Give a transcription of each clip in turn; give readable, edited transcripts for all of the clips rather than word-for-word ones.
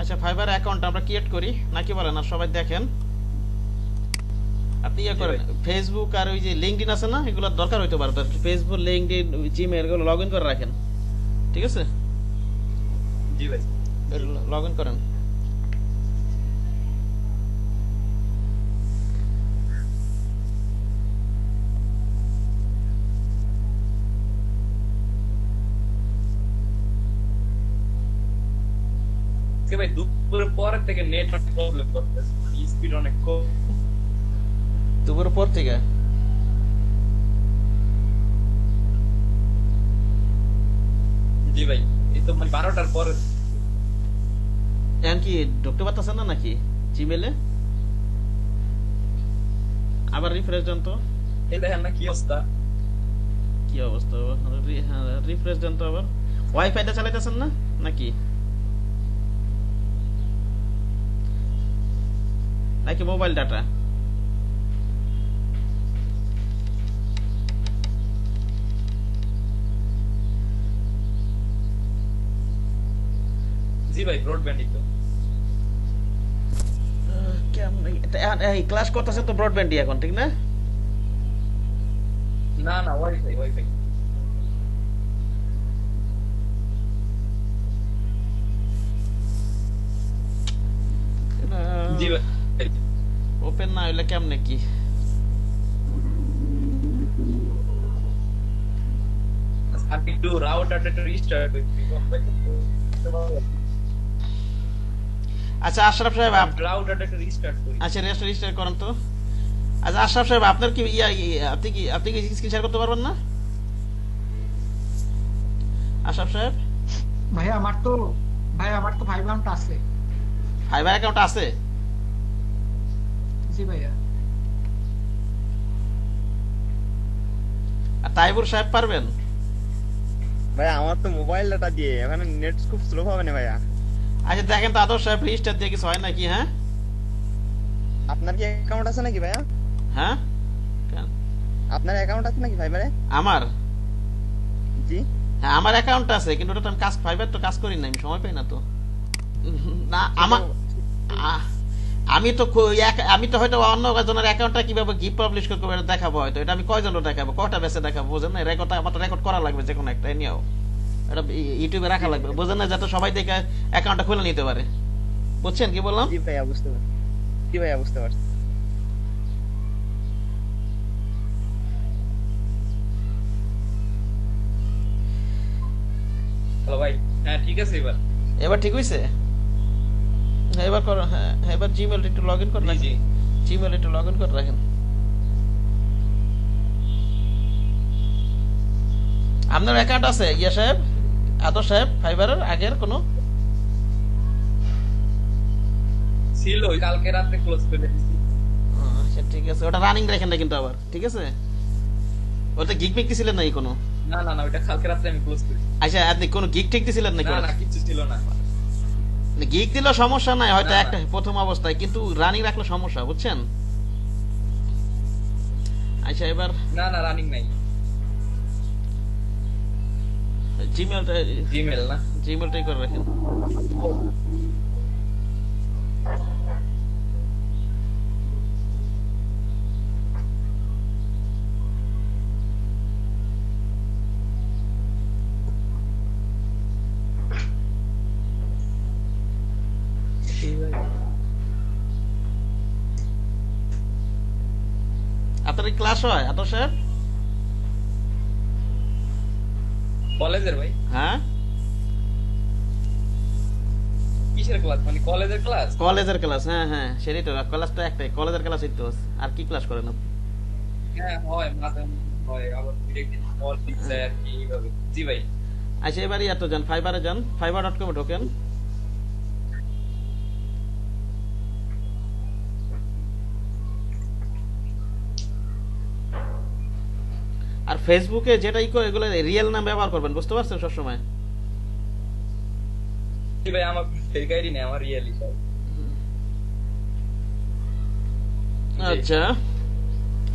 আচ্ছা fibre account আমরা create করি নাকি বলেন, আর সবাই দেখেন। আপনি ইয়ে করেন ফেসবুক আর ওই যে লিঙ্কডইন আছে না, এগুলোর দরকার হইতে পারে, ফেসবুক লিঙ্কডইন জিমেইল এগুলো লগ ইন করে রাখেন, ঠিক আছে? জি ভাই লগ ইন করেন। ভাই দুপুরের পরের থেকে নেট অনেক প্রবলেম করতেছে, মানে স্পিড অনেক কম। দুপুরের পর থেকে জি ভাই এই তো মানে 12টার পরে। এখন কি ঢুকতে পারতেছেন না নাকি জিমেইলে? আবার রিফ্রেশ দেন তো। এই দেখেন না কি অবস্থা। কি অবস্থা? রিফ্রেশ দেন তো আবার। ওয়াইফাইটা চালাইতেছেন না নাকি নাকি মোবাইল ডাটা? জি ভাই ব্রডব্যান্ডই তো। এই ক্লাস করতেছেন তো ব্রডব্যান্ডই এখন, ঠিক না? না না ওয়াইফাই ওয়াইফাই। জি ভাই ওপেন না হইলে কেমনে কি? আমি একটু রাউটারটা একটু রিস্টার্ট করছি। আচ্ছা আশরাফ সাহেব রাউটারটা একটু রিস্টার্ট করি। আচ্ছা রেজিস্টার করেন তো। আচ্ছা আশরাফ সাহেব আপনার কি আপনি কি স্ক্রিন শেয়ার করতে পারবেন না আশরাফ সাহেব? ভাই আমার তো ফাইভ অ্যাকাউন্ট আছে। ফাইবার অ্যাকাউন্ট আছে? জি ভাইয়া। আর তাইবুর সাহেব পারবেন? ভাই আমার তো মোবাইল ডাটা দিয়ে এখানে নেট খুব স্লো পাবে না ভাইয়া। আচ্ছা দেখেন তো আদর সাহেব রেজিস্টার দিয়ে কিছু হয় নাকি? হ্যাঁ আপনার কি অ্যাকাউন্ট আছে নাকি ভাইয়া? হ্যাঁ আপনার অ্যাকাউন্ট আছে নাকি ভাইবারে? আমার জি হ্যাঁ আমার অ্যাকাউন্ট আছে, কিন্তু ওটা তো আমি কাজ ফাইবার তো কাজ করি না, আমি সময় পাই না তো। না আমার আমি তো হয়তো অন্য জনের অ্যাকাউন্টটা কিভাবে গিফট পাবলিশ করবো এটা দেখাবো, হয়তো এটা আমি কয়জনের দেখাবো, কয়টা বেসে দেখাবো, বুঝেন না? রেকর্ড আমার তো রেকর্ড করা লাগবে যে কোনো একটা, নিয়েও এটা ইউটিউবে রাখা লাগবে, বুঝেন না? যাতে সবাই দেখে অ্যাকাউন্টটা খুলে নিতে পারে। বুঝছেন কি বললাম? জি ভাইয়া বুঝতে পারছি। জি ভাইয়া বুঝতে পারছি। হ্যালো ভাই হ্যাঁ ঠিক আছে এবার। এবার ঠিক হইছে? এবার করো। হ্যাঁ এবার জিমেইল একটু লগ ইন করে জি জি রাখেন, জিমেইল একটু লগ ইন করে রাখেন। আপনার অ্যাকাউন্ট আছে ইয়া সাহেব, আদর সাহেব, ফাইবারের আগের কোনো? ছিল কালকে রাতে ক্লোজ করে দিয়েছি। আচ্ছা ঠিক আছে, ওটা রানিং রাখেন না কিন্তু আবার, ঠিক আছে? ওটা গিগ মিক দিছিলেন নাকি কোনো? না না না ওটা কালকে রাতে আমি ক্লোজ করি। আচ্ছা আপনি কোনো গিগ ঠিক দিছিলেন নাকি? না না কিছু ছিল না। গিগ দিলে সমস্যা নাই হয়তো না, না। একটা প্রথম অবস্থায়, কিন্তু রানিং রাখলে সমস্যা, বুঝছেন? আচ্ছা এবার না না রানিং নাই। জিমেলটা জিমেল না। জিমেলটাই করে রাখেন। আপনার ক্লাস হয় আদর সাহেব? কলেজের ভাই? হ্যাঁ কিসের ক্লাস, মানে কলেজের ক্লাস? কলেজের ক্লাস, হ্যাঁ হ্যাঁ সেটাই তো, ক্লাস তো একটাই, কলেজের ক্লাস হইতো। আর কি ক্লাস করেন আপনি? হ্যাঁ হয় মাঝে মধ্যে হয়, আবার ডিরেক্টলি কল দিচ্ছে আর কি এইভাবে। জি ভাই আচ্ছা এবার ইয়াত যান, ফাইবারে যান, fiber.com এ ঢোকেন। আর ফেসবুকে যেটাই করে এগুলো রিয়েল নাম ব্যবহার করবেন, বুঝতে পারছেন সবসময়? জি ভাই আমার ফেক আইডি নেই, আমার রিয়েলি সব। আচ্ছা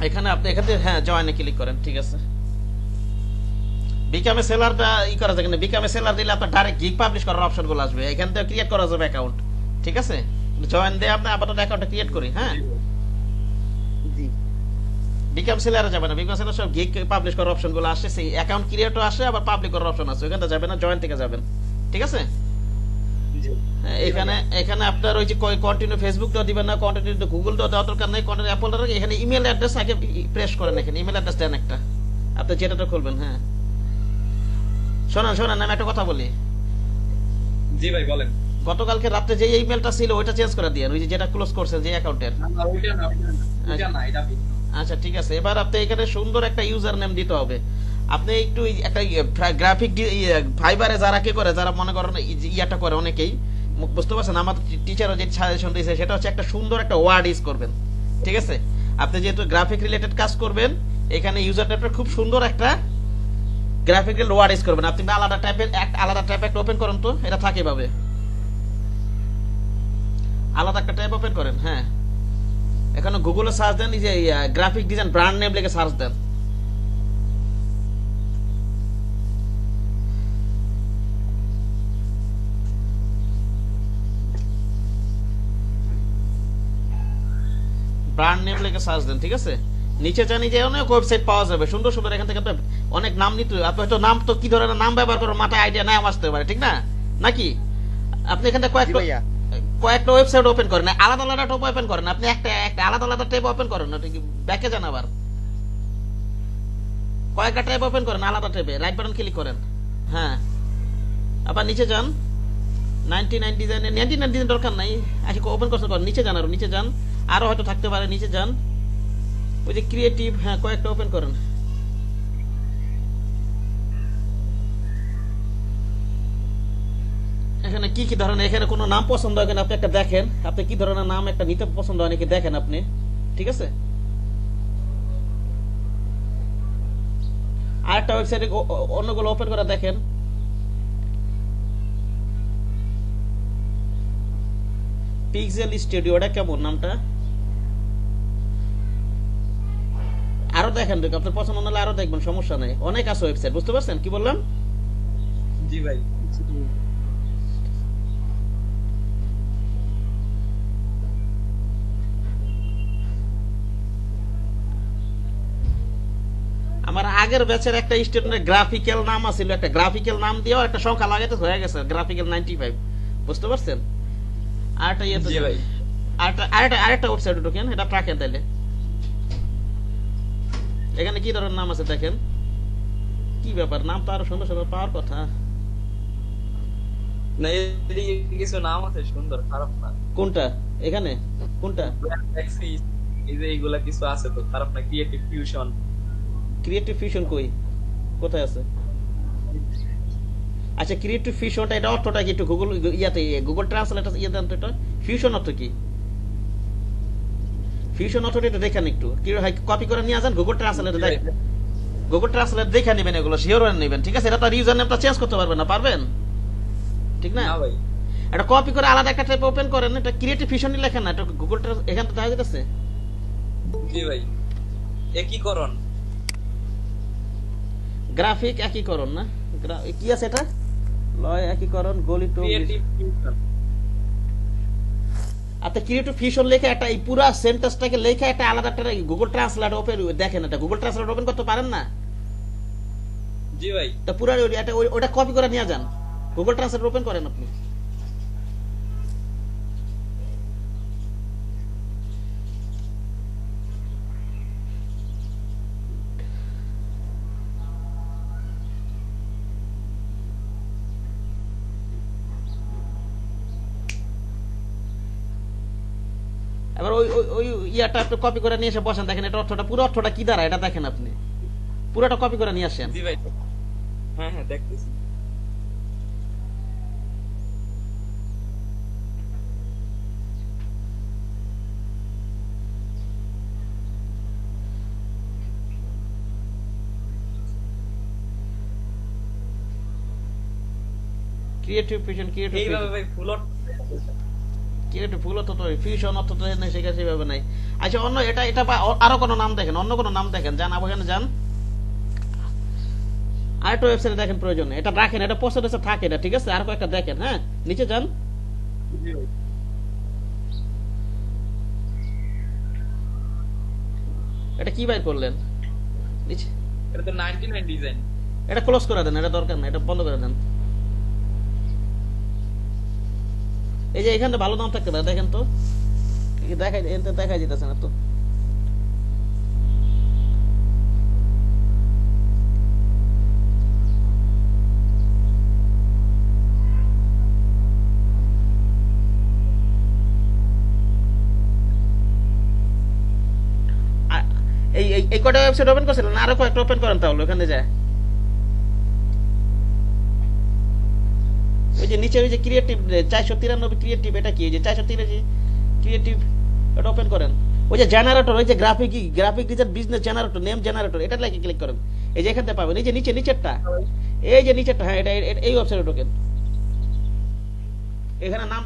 এখানে আপনি এখান থেকে হ্যাঁ জয়েনে ক্লিক করেন, ঠিক আছে? বিকামে সেলারটা ই করা যায়, বিকামে সেলার দিলে আপনার ডাইরেক্ট গিগ পাবলিশ করার অপশনগুলো আসবে, এখান থেকে ক্রিয়েট করা যাবে অ্যাকাউন্ট, ঠিক আছে, জয়েন দিয়ে আপনি আপাতত অ্যাকাউন্টটা ক্রিয়েট করি। হ্যাঁ, জি বিকাম সেলারে যাবে না, বিকাম সেলার সব গিগ পাবলিশ করার অপশনগুলো আসে, সেই অ্যাকাউন্ট ক্রিয়েটও আসে, আবার পাবলিক করার অপশন আছে, ওখানে যাবেন না, জয়েন থেকে যাবেন। ঠিক আছে, জি এখানে এখানে আপনার ওই যে কন্টিনিউ ফেসবুকটা দিবেন না, কন্টিনিউ গুগলটা দেওয়ার দরকার নেই, কন্টিনিউ অ্যাপলটা, এখানে ইমেল অ্যাড্রেস আগে প্রেস করেন, এখানে ইমেল অ্যাড্রেস দেন একটা, আপনি যেটা খুলবেন। হ্যাঁ, শোনেন শোনেন, আমি একটা কথা বলি, জি ভাই বলেন। গতকালকে রাত্রে যে ইমেলটা ছিল ওইটা চেঞ্জ করে দিয়েন, ওই যে যেটা ক্লোজ করছেন যে অ্যাকাউন্টের। না না ওইটা না, ওইটা না, এটা ভিন্ন। আচ্ছা ঠিক আছে, এবার আপনি এখানে সুন্দর একটা ইউজার নেম দিতে হবে। আপনি একটু একটা গ্রাফিক ফাইবারে যারা কি করে, যারা মনে করেন ইয়াটা করে অনেকেই, বুঝতে পারছেন, আমার টিচারও যে সাজেশন দিয়েছে সেটা হচ্ছে একটা সুন্দর একটা ওয়ার্ড ইউজ করবেন। ঠিক আছে, আপনি যেহেতু গ্রাফিক রিলেটেড কাজ করবেন, এখানে ইউজার টাইপের খুব সুন্দর একটা গ্রাফিক্যাল ওয়ার্ড ইউজ করবেন। আপনি আলাদা টাইপের একটা ওপেন করেন তো, এটা থাকে ভাবে আলাদা একটা টাইপ ওপেন করেন। হ্যাঁ, এখানে গুগলে সার্চ দেন, এই যে গ্রাফিক ডিজাইন ব্র্যান্ড নেম লিখে সার্চ দেন। ব্র্যান্ড নেম লিখে সার্চ দেন। ঠিক আছে, নিচে জানি যে অনেক ওয়েবসাইট পাওয়া যাবে সুন্দর সুন্দর, এখান থেকে অনেক নাম নিতে, আপনি হয়তো নাম তো কি ধরনের নাম ব্যবহার করেন মাথায় আইডিয়া নাই আসতে পারে, ঠিক না নাকি? আপনি এখান থেকে জি ভাইয়া কয়েকটা ওয়েবসাইট ওপেন করেন, আলাদা আলাদা টপ ওপেন করেন, আপনি একটা একটা আলাদা আলাদা ট্যাব ওপেন করেন, ব্যাকে যান, আবার কয়েকটা ট্যাব ওপেন করেন আলাদা ট্যাবে, রাইট বাটন ক্লিক করেন। হ্যাঁ, আবার নিচে যান, 99 ডিজাইন দরকার নাই, আজকে ওপেন করতে পারেন, নিচে যান, আরো নিচে যান, আরো হয়তো থাকতে পারে, নিচে যান, ওই যে ক্রিয়েটিভ, হ্যাঁ কয়েকটা ওপেন করেন। এখানে কি কি ধরনের, এখানে কোনো নাম পছন্দ হয় কিনা আপনি একটা দেখেন, আপনি কি ধরনের নাম একটা নিতে পছন্দ হয় নাকি দেখেন আপনি। ঠিক আছে, আরেকটা ওয়েবসাইটে অন্যগুলো ওপেন করে দেখেন। পিক্সেল স্টুডিও, এটা কেমন নামটা, আরো দেখেন, আপনার পছন্দ হলে আরো দেখবেন, সমস্যা নাই, অনেক আছে ওয়েবসাইট, বুঝতে পারছেন কি বললাম? জি ভাই। আমার আগের ব্যাচের একটা স্টুডেন্টের গ্রাফিক্যাল নাম আছিল, একটা গ্রাফিক্যাল নাম দিয়েও একটা সংখ্যা লাগাইতে হয়ে গেছে, গ্রাফিক্যাল 95, বুঝতে পারছেন? আরেকটা ইয়ে, জি ভাই। আরেকটা ওয়েবসাইট ঢোকেন, এটা ট্রাকেন তাইলে, এখানে কি ধরনের নাম আছে দেখেন, কি ব্যাপার, নাম তো আরো সুন্দর সুন্দর পাওয়ার কথা। না এদিকে কিছু নাম আছে সুন্দর, খারাপ না। কোনটা এখানে, কোনটা? এই যে এইগুলা কিছু আছে তো, খারাপ না। ক্রিয়েটিভ ফিউশন, ক্রিয়েটিভ ফিউশন কই, কোথায় আছে? আচ্ছা, ক্রিয়েটিভ ফিউশনটা, এটা অর্থটা কি একটু গুগল ইয়াতে, গুগল ট্রান্সলেটর ইয়ে দেন তো, এটা ফিউশন অর্থ কি? ফিউশন অর্থটা এটা দেখেন একটু, কি কপি করে নিয়ে আসেন, গুগল ট্রান্সলেটর দেখেন, গুগল ট্রান্সলেট দেখে নেবেন, এগুলো শিওর নেবেন। ঠিক আছে, এটা তার ইউজার নেমটা চেঞ্জ করতে পারবেন না, পারবেন? ঠিক না, না ভাই। এটা কপি করে আলাদা একটা টাইপ ওপেন করেন, এটা ক্রিয়েটিভ ফিউশনই লেখেন না, এটা গুগল এখান থেকে দেখা যাচ্ছে। জি ভাই, একীকরণ, গ্রাফিক একীকরণ না, কি আছে এটা, লয় একীকরণ, গলিত, ক্রিয়েটিভ ফিউশন। আপনি ক্রিয়েটিভ ফিউশন লেখে একটা এই পুরো সেন্টেন্সটাকে লেখে একটা আলাদা একটা গুগল ট্রান্সলেট ওপেন দেখেন, এটা গুগল ট্রান্সলেট ওপেন করতে পারেন না? জি ভাই। তা পুরো এটা ওটা কপি করে নিয়ে যান, গুগল ট্রান্সলেট ওপেন করেন আপনি। এবার ওই ওই ওই ইয়াটা আপনি কপি করে নিয়ে এসে বসেন, দেখেন এটা অর্থটা, পুরো অর্থটা কি দাঁড়ায় এটা দেখেন, আপনি পুরোটা কপি করে নিয়ে আসেন। জি ভাই, হ্যাঁ হ্যাঁ দেখতেছি। ক্রিয়েটিভ ফিউশন, এইভাবে ভাই ফুল ক্রিয়েটিভ ফুল অর্থ তো ফিউশন অর্থ তো নেই, সেখানে সেভাবে নাই। আচ্ছা, অন্য এটা এটা আরো কোনো নাম দেখেন, অন্য কোনো নাম দেখেন, যান ওখানে যান, আরেকটা ওয়েবসাইটে দেখেন প্রয়োজনে, এটা রাখেন, এটা পোস্টার থাকে এটা, ঠিক আছে, আর কয়েকটা দেখেন। হ্যাঁ, নিচে যান, এটা কি বাইর করলেন নিচে? এটা তো 99 ডিজাইন। এটা ক্লোজ করে দেন, এটা দরকার না, এটা বন্ধ করে দেন। এই যে এখানে ভালো দাম থাকতে পারে, দেখেন তো দেখাই, এতে দেখাই যেতেছে না তো। এই এই কটা ওয়েবসাইট ওপেন করছিলেন, আরো কয়েকটা ওপেন করেন তাহলে ওখানে যায়। ওই যে নিচে ওই যে ক্রিয়েটিভ 493 ক্রিয়েটিভ, এটা কি? ওই যে 483 ক্রিয়েটিভ, এটা ওপেন করেন। ওই যে জেনারেটর, ওই যে graphic design business generator, name generator, এটা লাইকে ক্লিক করেন। এই যে এখান থেকে পাবেন, এই যে নিচেরটা, এই যে নিচেরটা, হ্যাঁ এটা এই ওয়েবসাইটে ঢোকেন। এখানে নাম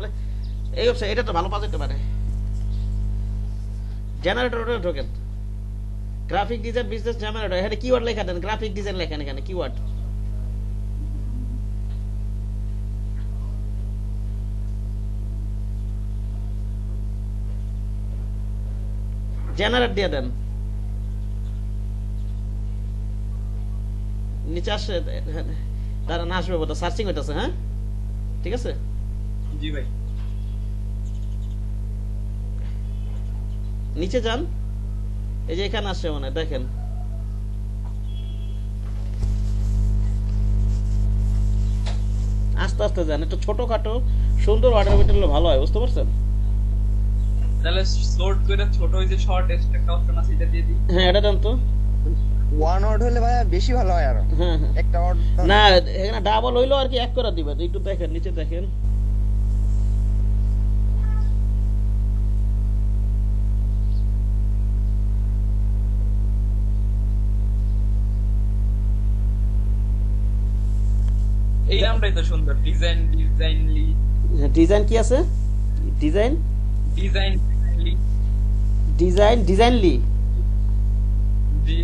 এই ওয়েবসাইট, এটা তো ভালো পাওয়া যেতে পারে। জেনারেটরে ঢোকেন, গ্রাফিক ডিজাইন বিজনেস জেনারেটর, এখানে কিওয়ার্ড লেখা দেন, গ্রাফিক ডিজাইন লেখেন এখানে কিওয়ার্ড। জেনারেট দিয়ে দেন, নিচে আসে, তারা না আসবে বোধ, সার্চিং হইতেছে। হ্যাঁ ঠিক আছে, জি ভাই। নিচে যান, এই যে এখানে আসছে মনে হয়, দেখেন আস্তে আস্তে যান, একটু ছোটখাটো সুন্দর অর্ডার মেটেরিয়াল ভালো হয়, বুঝতে পারছেন? তাহলে শর্ট করে ছোট ওই যে শর্ট একটা অপশন আছে, এটা দিয়ে দিই। হ্যাঁ এটা দেন তো। ওয়ান ওয়ার্ড হলে ভাই বেশি ভালো হয় আরো। হ্যাঁ হ্যাঁ, একটা ওয়ার্ড না এখানে ডাবল হইলো আর কি, এক করে দিবেন। একটু দেখেন নিচে দেখেন, এই নামটাই তো সুন্দর, ডিজাইনলি। ডিজাইন কি আছে? ডিজাইনলি ডিজাইনলি, জি।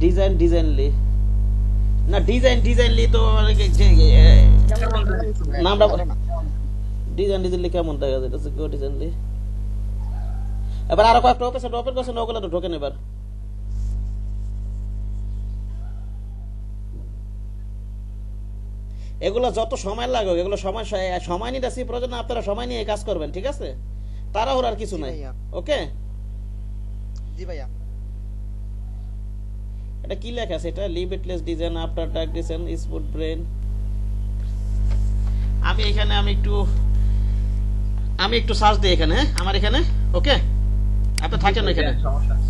ডিজাইনলি না, ডিজাইনলি তো নামটা ডিজাইনলি কেমন দেখা যাচ্ছে? কেউ ডিজাইনলি, এবার আরো কয়েকটা ওপেন করছেন, ওগুলো তো ঢোকেন এবার। এগুলো যত সময় লাগুক, এগুলো সময় নিতেছি প্রয়োজন, আপনারা সময় নিয়ে কাজ করবেন, ঠিক আছে? তাড়াহুড়ো আর কিছু নাই, ওকে? জি ভাইয়া। এটা কি লেখা আছে? এটা limitless design after dark design smooth brain. আমি একটু সার্চ দিই এখানে, হ্যাঁ আমার এখানে, ওকে? আপনি থাকেন এখানে। সমস্যা নেই।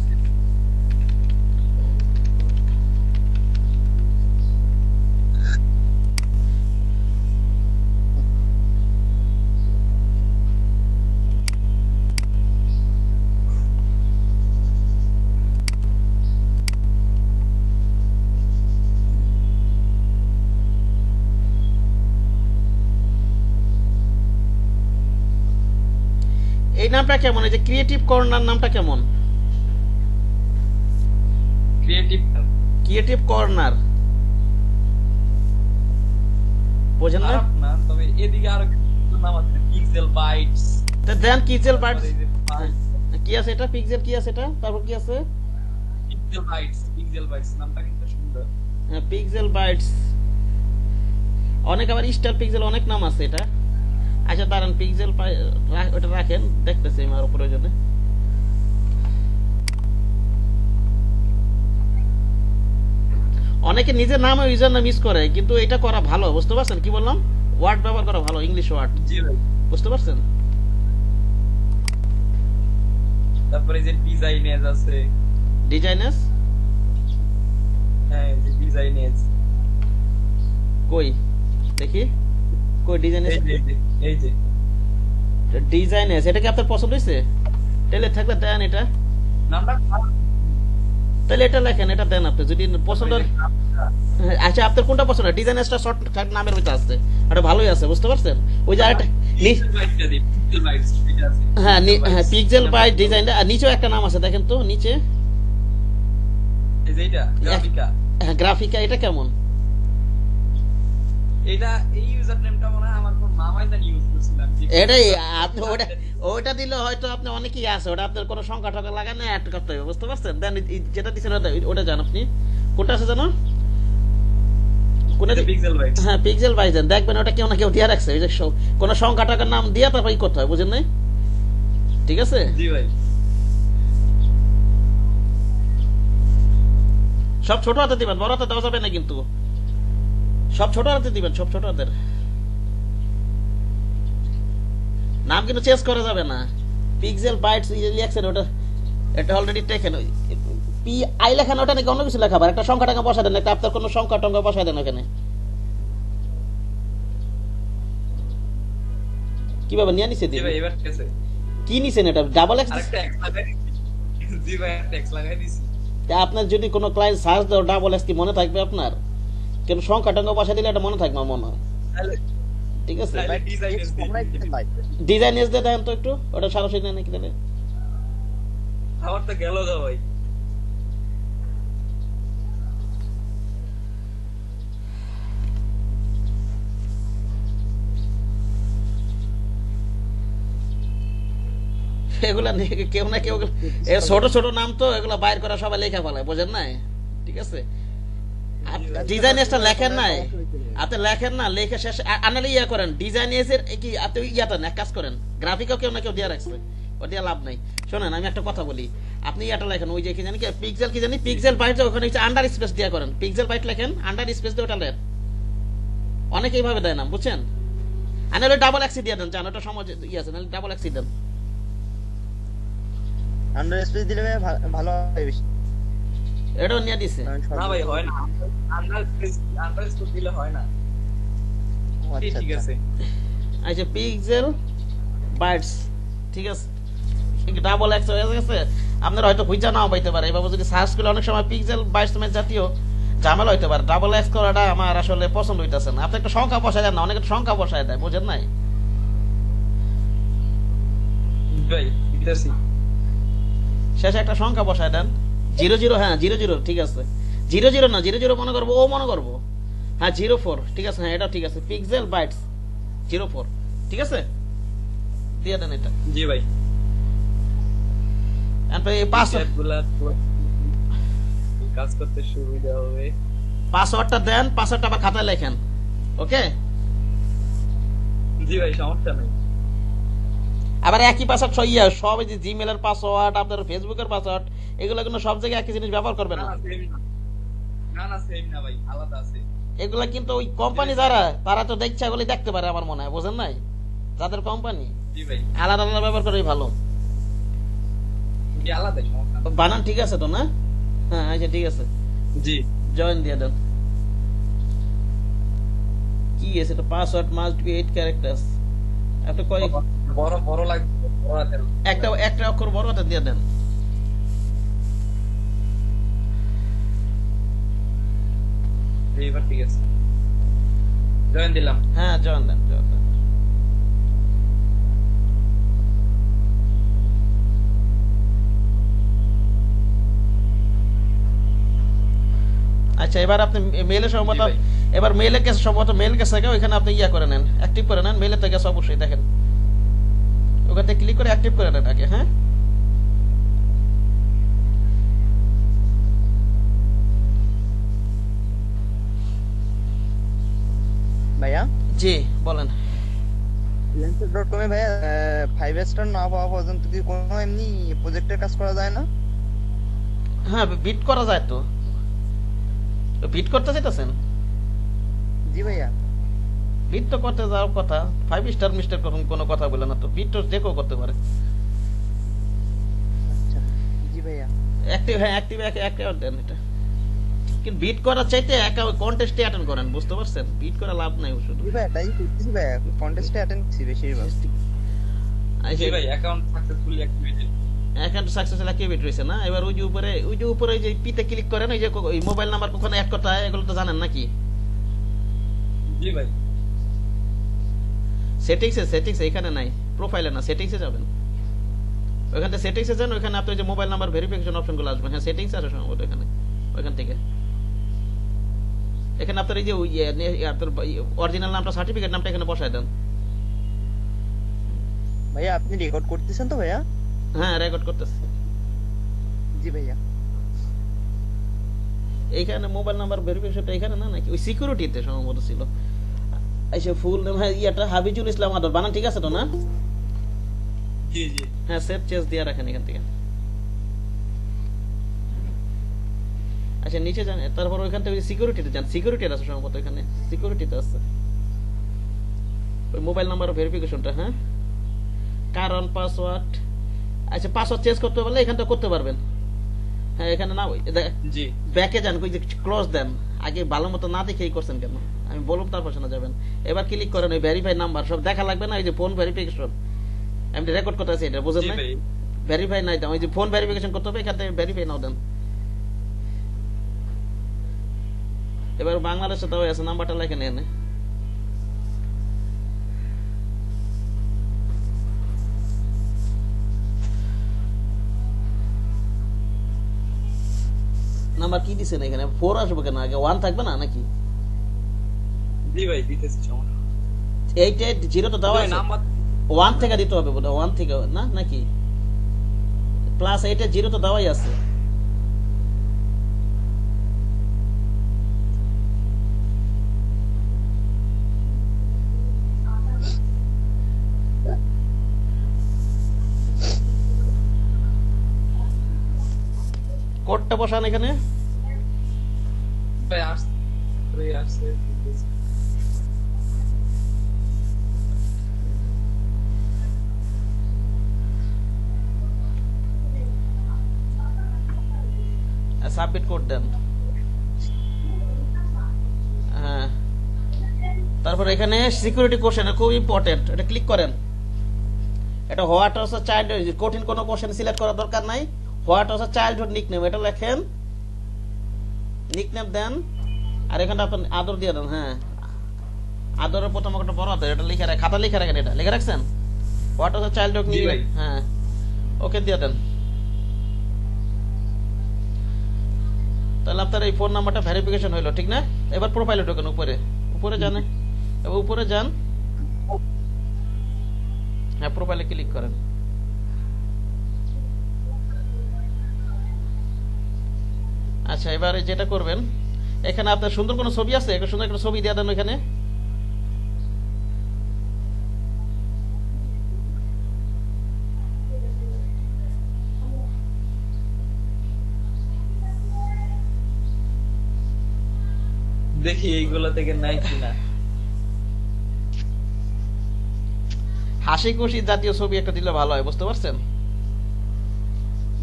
এই নামটা কেমন? এই যে ক্রিয়েটিভ কর্নার নামটা কেমন? ক্রিয়েটিভ কর্নার, বোঝেন না? খারাপ না, তবে এদিকে আরো কিছু নাম আছে, পিক্সেল বাইটস। তা দেন পিক্সেল বাইটস, কি আছে এটা? পিক্সেল কি আছে এটা? তারপর কি আছে? পিক্সেল বাইটস নামটা কিন্তু সুন্দর। হ্যাঁ পিক্সেল বাইটস, অনেক আবার স্টার পিক্সেল, অনেক নাম আছে এটা। আচ্ছা দাঁড়ান, পিক্সেল ওটা রাখেন, দেখতেছি আমার প্রয়োজনে। অনেকে নিজের নাম ইউজার নাম ইউজ করে, কিন্তু এটা করা ভালো, বুঝতে পারছেন কি বললাম? ওয়ার্ড ব্যবহার করা ভালো, ইংলিশ ওয়ার্ড, জি ভাই। বুঝতে পারছেন? তারপরে যে ডিজাইনেজ আছে, ডিজাইনেস, হ্যাঁ যে ডিজাইনেজ, কই দেখি, কই ডিজাইনেস? এই যে ডিজাইনেস, এটা কি আপনার পছন্দ হয়েছে? তাহলে থাকলে দেন এটা, নামটা খারাপ। তাহলে এটা লেখেন, এটা দেন আপনি যদি পছন্দ। আচ্ছা আপনার কোনটা পছন্দ? ডিজাইনেসটা শর্ট নামের ভিতরে আছে, এটা ভালোই আছে, বুঝতে পারছেন? ওই যে আরেকটা হ্যাঁ হ্যাঁ পিক্সেল বাই ডিজাইন, আর নিচেও একটা নাম আছে, দেখেন তো নিচে, এই যে এটা গ্রাফিকা। হ্যাঁ গ্রাফিকা, এটা কেমন? এটা এই ইউজার নেমটা মনে হয় আমার কোন মামাই জানি ইউজ করছিলাম এটাই আপনি ওটা দিলে হয়তো আপনি অনেকেই আছে, ওটা আপনার কোনো সংখ্যা টঙ্কা লাগানো অ্যাড করতে হবে, বুঝতে পারছেন? দেন যেটা দিচ্ছেন ওটা যান আপনি, কোনটা আছে জানো? পিক্সেল ভাই। হ্যাঁ পিক্সেল বাইজেন, দেখবেন ওটা কেউ না কেউ দিয়ে রাখছে, ওই যে কোনো সংখ্যা টাকার নাম দিয়ে তারপর করতে হয়, বুঝেন নাই? ঠিক আছে, জি ভাই। সব ছোট হাতে দিবেন, বড় হাতে দেওয়া যাবে না কিন্তু, সব ছোট হাতে দিবেন, সব ছোট হাতের নাম কিন্তু চেঞ্জ করা যাবে না। পিক্সেল বাইটস লিখছেন ওটা, এটা অলরেডি টেকেন। পি আই লেখা না, ওটা নাকি অন্য কিছু লেখা, আবার একটা সংখ্যা টাকা বসায় দেন, একটা আপনার কোনো সংখ্যা টঙ্কা বসায় দেন ওখানে। কিভাবে নিয়ে নিছে জি দিন? ভাই এবার ঠিক আছে। কি নিছেন এটা? Double x? আরেকটা এক্স লাগাই দিছি। জি ভাই একটা এক্স লাগাই দিছি। আপনার যদি কোনো ক্লায়েন্ট সার্চ দাও ডাবল এক্স, কি মনে থাকবে আপনার? কেন সংখ্যা টঙ্কা বসায় দিলে এটা মনে থাকবে আমার মনে হয়। তাহলে ঠিক আছে, তাহলে ডিজাইন তোমরাই দিতে ভাই। ডিজাইন এস দিয়ে দেন তো একটু, ওটা সরাসরি নেন নাকি তাহলে? আমার তো গেল গা ভাই। এগুলা কেউ না কেউ ছোট ছোট নাম তো, এগুলা বাইর করা সবাই লেখা ফেলায়, বোঝেন নাই? ঠিক আছে, ডিজাইন এসটা লেখেন নাই, আপনি লেখেন না, লেখে শেষ আনালে ইয়া করেন ডিজাইন এসের কি, আপনি ইয়াটা এক কাজ করেন, গ্রাফিকও কেউ না কেউ দিয়ে রাখছে, ও দিয়ে লাভ নাই। শোনেন আমি একটা কথা বলি, আপনি ইয়াটা লেখেন, ওই যে কি জানি পিক্সেল, কি জানি পিক্সেল বাইট, ওখানে হচ্ছে আন্ডার স্পেস দিয়ে করেন, পিক্সেল বাইট লেখেন, আন্ডার স্পেস দিয়ে ওটা লেন, অনেকে এইভাবে দেয় না, বুঝছেন? আনালে ডাবল এক্সি দিয়ে দেন, জান ওটা সমাজ ইয়ে আছে, নাহলে ডাবল এক্সি দেন। আন্ডার স্পেস দিলে ভালো হয় বেশি। এটাও নিয়ে দিছে। না ভাই হয় না, আন্ডার স্কোর দিলে হয় না। আচ্ছা ঠিক আছে। আচ্ছা পিক্সেল বাইটস, ঠিক আছে, ডাবল এক্স হয়ে গেছে, আপনারা হয়তো খুঁজা নাও পাইতে পারে, এভাবে যদি সার্চ করলে অনেক সময় পিক্সেল বাইটস জাতীয় ঝামেলা হইতে পারে। ডাবল এক্স করাটা আমার আসলে পছন্দ হইতেছে না। আপনি একটা সংখ্যা বসায় দেন না, অনেকে সংখ্যা বসায় দেয়, বুঝেন নাই? ভাই দিতেছি। শেষে একটা সংখ্যা বসায় দেন, 00, হ্যাঁ 00, ঠিক আছে, 00 না 00 মনে করবো, ও মনে করবো, হ্যাঁ 04, ঠিক আছে, হ্যাঁ এটা ঠিক আছে, পিক্সেল বাইটস 04, ঠিক আছে, দিয়ে দেন এটা। জি ভাই। কাজ করতে সুবিধা হবে। পাসওয়ার্ডটা দেন, পাসওয়ার্ডটা আবার খাতায় লেখেন, ওকে? জি ভাই সমস্যা নাই। আবার একই পাসওয়ার্ড সব এই যে জিমেলের পাসওয়ার্ড, আপনার ফেসবুকের পাসওয়ার্ড, এগুলো কিন্তু সব জায়গায় একই জিনিস ব্যবহার করবেন না। না সেম না ভাই, আলাদা আছে। এগুলা কিন্তু ওই কোম্পানি যারা, তারা তো দেখছে, এগুলি দেখতে পারে আমার মনে হয়, বুঝেন নাই? যাদের কোম্পানি জি ভাই আলাদা আলাদা ব্যবহার করেই ভালো। কি আলাদা সমস্যা। বানান ঠিক আছে তো না? হ্যাঁ আচ্ছা ঠিক আছে, জি জয়েন দিয়ে দেন। কি আছে এটা? Password must be 8 characters. আপনি কয় বড় বড় লাগবে, বড় হাতের। একটা অক্ষর বড় হাতে দিয়ে দেন। এবার ঠিক আছে, জয়েন দিলাম। হ্যাঁ জয়েন দেন, জয়েন দেন। আচ্ছা এবার আপনি মেলে সম্ভবত, এবার মেলে গেছে সম্ভবত, মেল গেছে, ওইখানে আপনি ইয়া করে নেন, অ্যাক্টিভ করে নেন, মেলে তো গেছে অবশ্যই, দেখেন ওখানে ক্লিক করে অ্যাক্টিভ করে নেন আগে। হ্যাঁ ভাইয়া জি বলেন। freelancer.com এ ভাইয়া 5 স্টার না পাওয়া পর্যন্ত কি কোনো এমনি প্রজেক্টের কাজ করা যায় না? হ্যাঁ বিট করা যায় তো, বিট করতে চাইতেছেন? জি ভাইয়া। বিট তো করতে যাওয়ার কথা, 5 স্টার মিস্টার করুন, কোনো কথা বলে না তো, বিট তো যে কেউ করতে পারে। আচ্ছা জি ভাইয়া। অ্যাক্টিভ, হ্যাঁ অ্যাক্টিভ অ্যাকাউন্ট দেন এটা, কিন্তু বিট করার চাইতে কন্টেস্টে অ্যাটেন্ড করেন, বুঝতে পারছেন? বিট করা লাভ নাই শুধু। জি ভাইয়া, তাই করতেছি ভাইয়া, কন্টেস্টে অ্যাটেন্ড করছি বেশিরভাগ। জি ভাই account successfully activated. Account successful activate হইছে না? এবার ওই যে উপরে ওই যে পিতে ক্লিক করেন, ওই যে ওই মোবাইল নাম্বার কখনো অ্যাড করতে হয়, এগুলো তো জানেন নাকি? জি ভাই সেটিংসে এখানে নাই, প্রোফাইলে না, সেটিংসে যাবেন, ওইখান থেকে সেটিংসে যান, ওইখানে আপনি ওই যে মোবাইল নাম্বার ভেরিফিকেশন অপশনগুলো আসবে, হ্যাঁ সেটিংসে আসে সম্ভবত, এখানে ওইখান থেকে এখানে আপনার এই যে ওই আপনার অরিজিনাল নামটা সার্টিফিকেট নামটা এখানে বসায় দেন। ভাইয়া আপনি রেকর্ড করতেছেন তো ভাইয়া? হ্যাঁ রেকর্ড করতেছি। জি ভাইয়া। এইখানে মোবাইল নাম্বার ভেরিফিকেশনটা এখানে না নাকি ওই সিকিউরিটিতে সম্ভবত ছিল। আচ্ছা ফুল নেম হ্যাঁ ইয়াটা হাবিজুল ইসলাম আদর, বানান ঠিক আছে তো না? জি জি হ্যাঁ সেভ চেঞ্জ দিয়ে রাখেন এখান থেকে। আচ্ছা নিচে যান, তারপর ওইখান থেকে সিকিউরিটিতে যান, সিকিউরিটি আছে সম্ভবত এখানে, সিকিউরিটিতে আছে ওই মোবাইল নাম্বার ভেরিফিকেশনটা। হ্যাঁ কারণ পাসওয়ার্ড, আচ্ছা পাসওয়ার্ড চেঞ্জ করতে পারলে এখানটা করতে পারবেন। হ্যাঁ এখানে না জি ব্যাকে যান, ওই যে ক্লোজ দেন, আগে ভালো মতো না দেখেই করছেন কেন আমি বলুন, তারপর শোনা যাবেন। এবার ক্লিক করেন ওই ভেরিফাই নাম্বার, সব দেখা লাগবে না, ওই যে ফোন ভেরিফিকেশন আমি রেকর্ড করতে আছি এটা বুঝেন জি না? ভাই ভেরিফাই নাই দেন, ওই যে ফোন ভেরিফিকেশন করতে হবে এখান থেকে ভেরিফাই নাও দেন। এবার বাংলাদেশে তো আছে নাম্বারটা লেখে নেন। নাম্বার কি দিছেন এখানে? 4 আসবে কেন? আগে 1 থাকবে না নাকি? জি ভাই দিতেছি সমস্যা 880 তো দেওয়া আছে, নাম্বার 1 থেকে দিতে হবে বোধহয়, 1 থেকে না নাকি? প্লাস 880 তো দেওয়াই আছে। কোডটা বসান এখানে। ভাই আসছে দিতেছি। সাবমিট কোড দেন। হ্যাঁ তারপর এখানে সিকিউরিটি কোশ্চেন খুব ইম্পর্টেন্ট, এটা ক্লিক করেন। এটা হোয়াট ওয়াজ আ চাইল্ড, কঠিন কোনো কোশ্চেন সিলেক্ট করার দরকার নাই। What was a childhood nickname এটা লেখেন, নিকনেম দেন, আর এখানে আপনি আদর দিয়ে দেন। হ্যাঁ আদরের প্রথম একটা বড় হাতের এটা লিখে রাখেন, খাতা লিখে রাখেন, এটা লিখে রাখছেন হোয়াট ওয়াজ আ চাইল্ডহুড জি ভাই। নিকনেম। হ্যাঁ ওকে দিয়ে দেন। তাহলে আপনার এই ফোন নাম্বারটা ভেরিফিকেশন হইলো, ঠিক না? এবার প্রোফাইলে ঢোকেন, উপরে উপরে যান, এবার উপরে যান। হ্যাঁ প্রোফাইলে ক্লিক করেন। আচ্ছা এবারে যেটা করবেন, এখানে আপনার সুন্দর কোনো ছবি আছে, একটা সুন্দর একটা ছবি দিয়ে দেন ওইখানে। দেখি এইগুলো থেকে নাই কিনা। হাসি খুশি জাতীয় ছবি একটা দিলে ভালো হয়, বুঝতে পারছেন?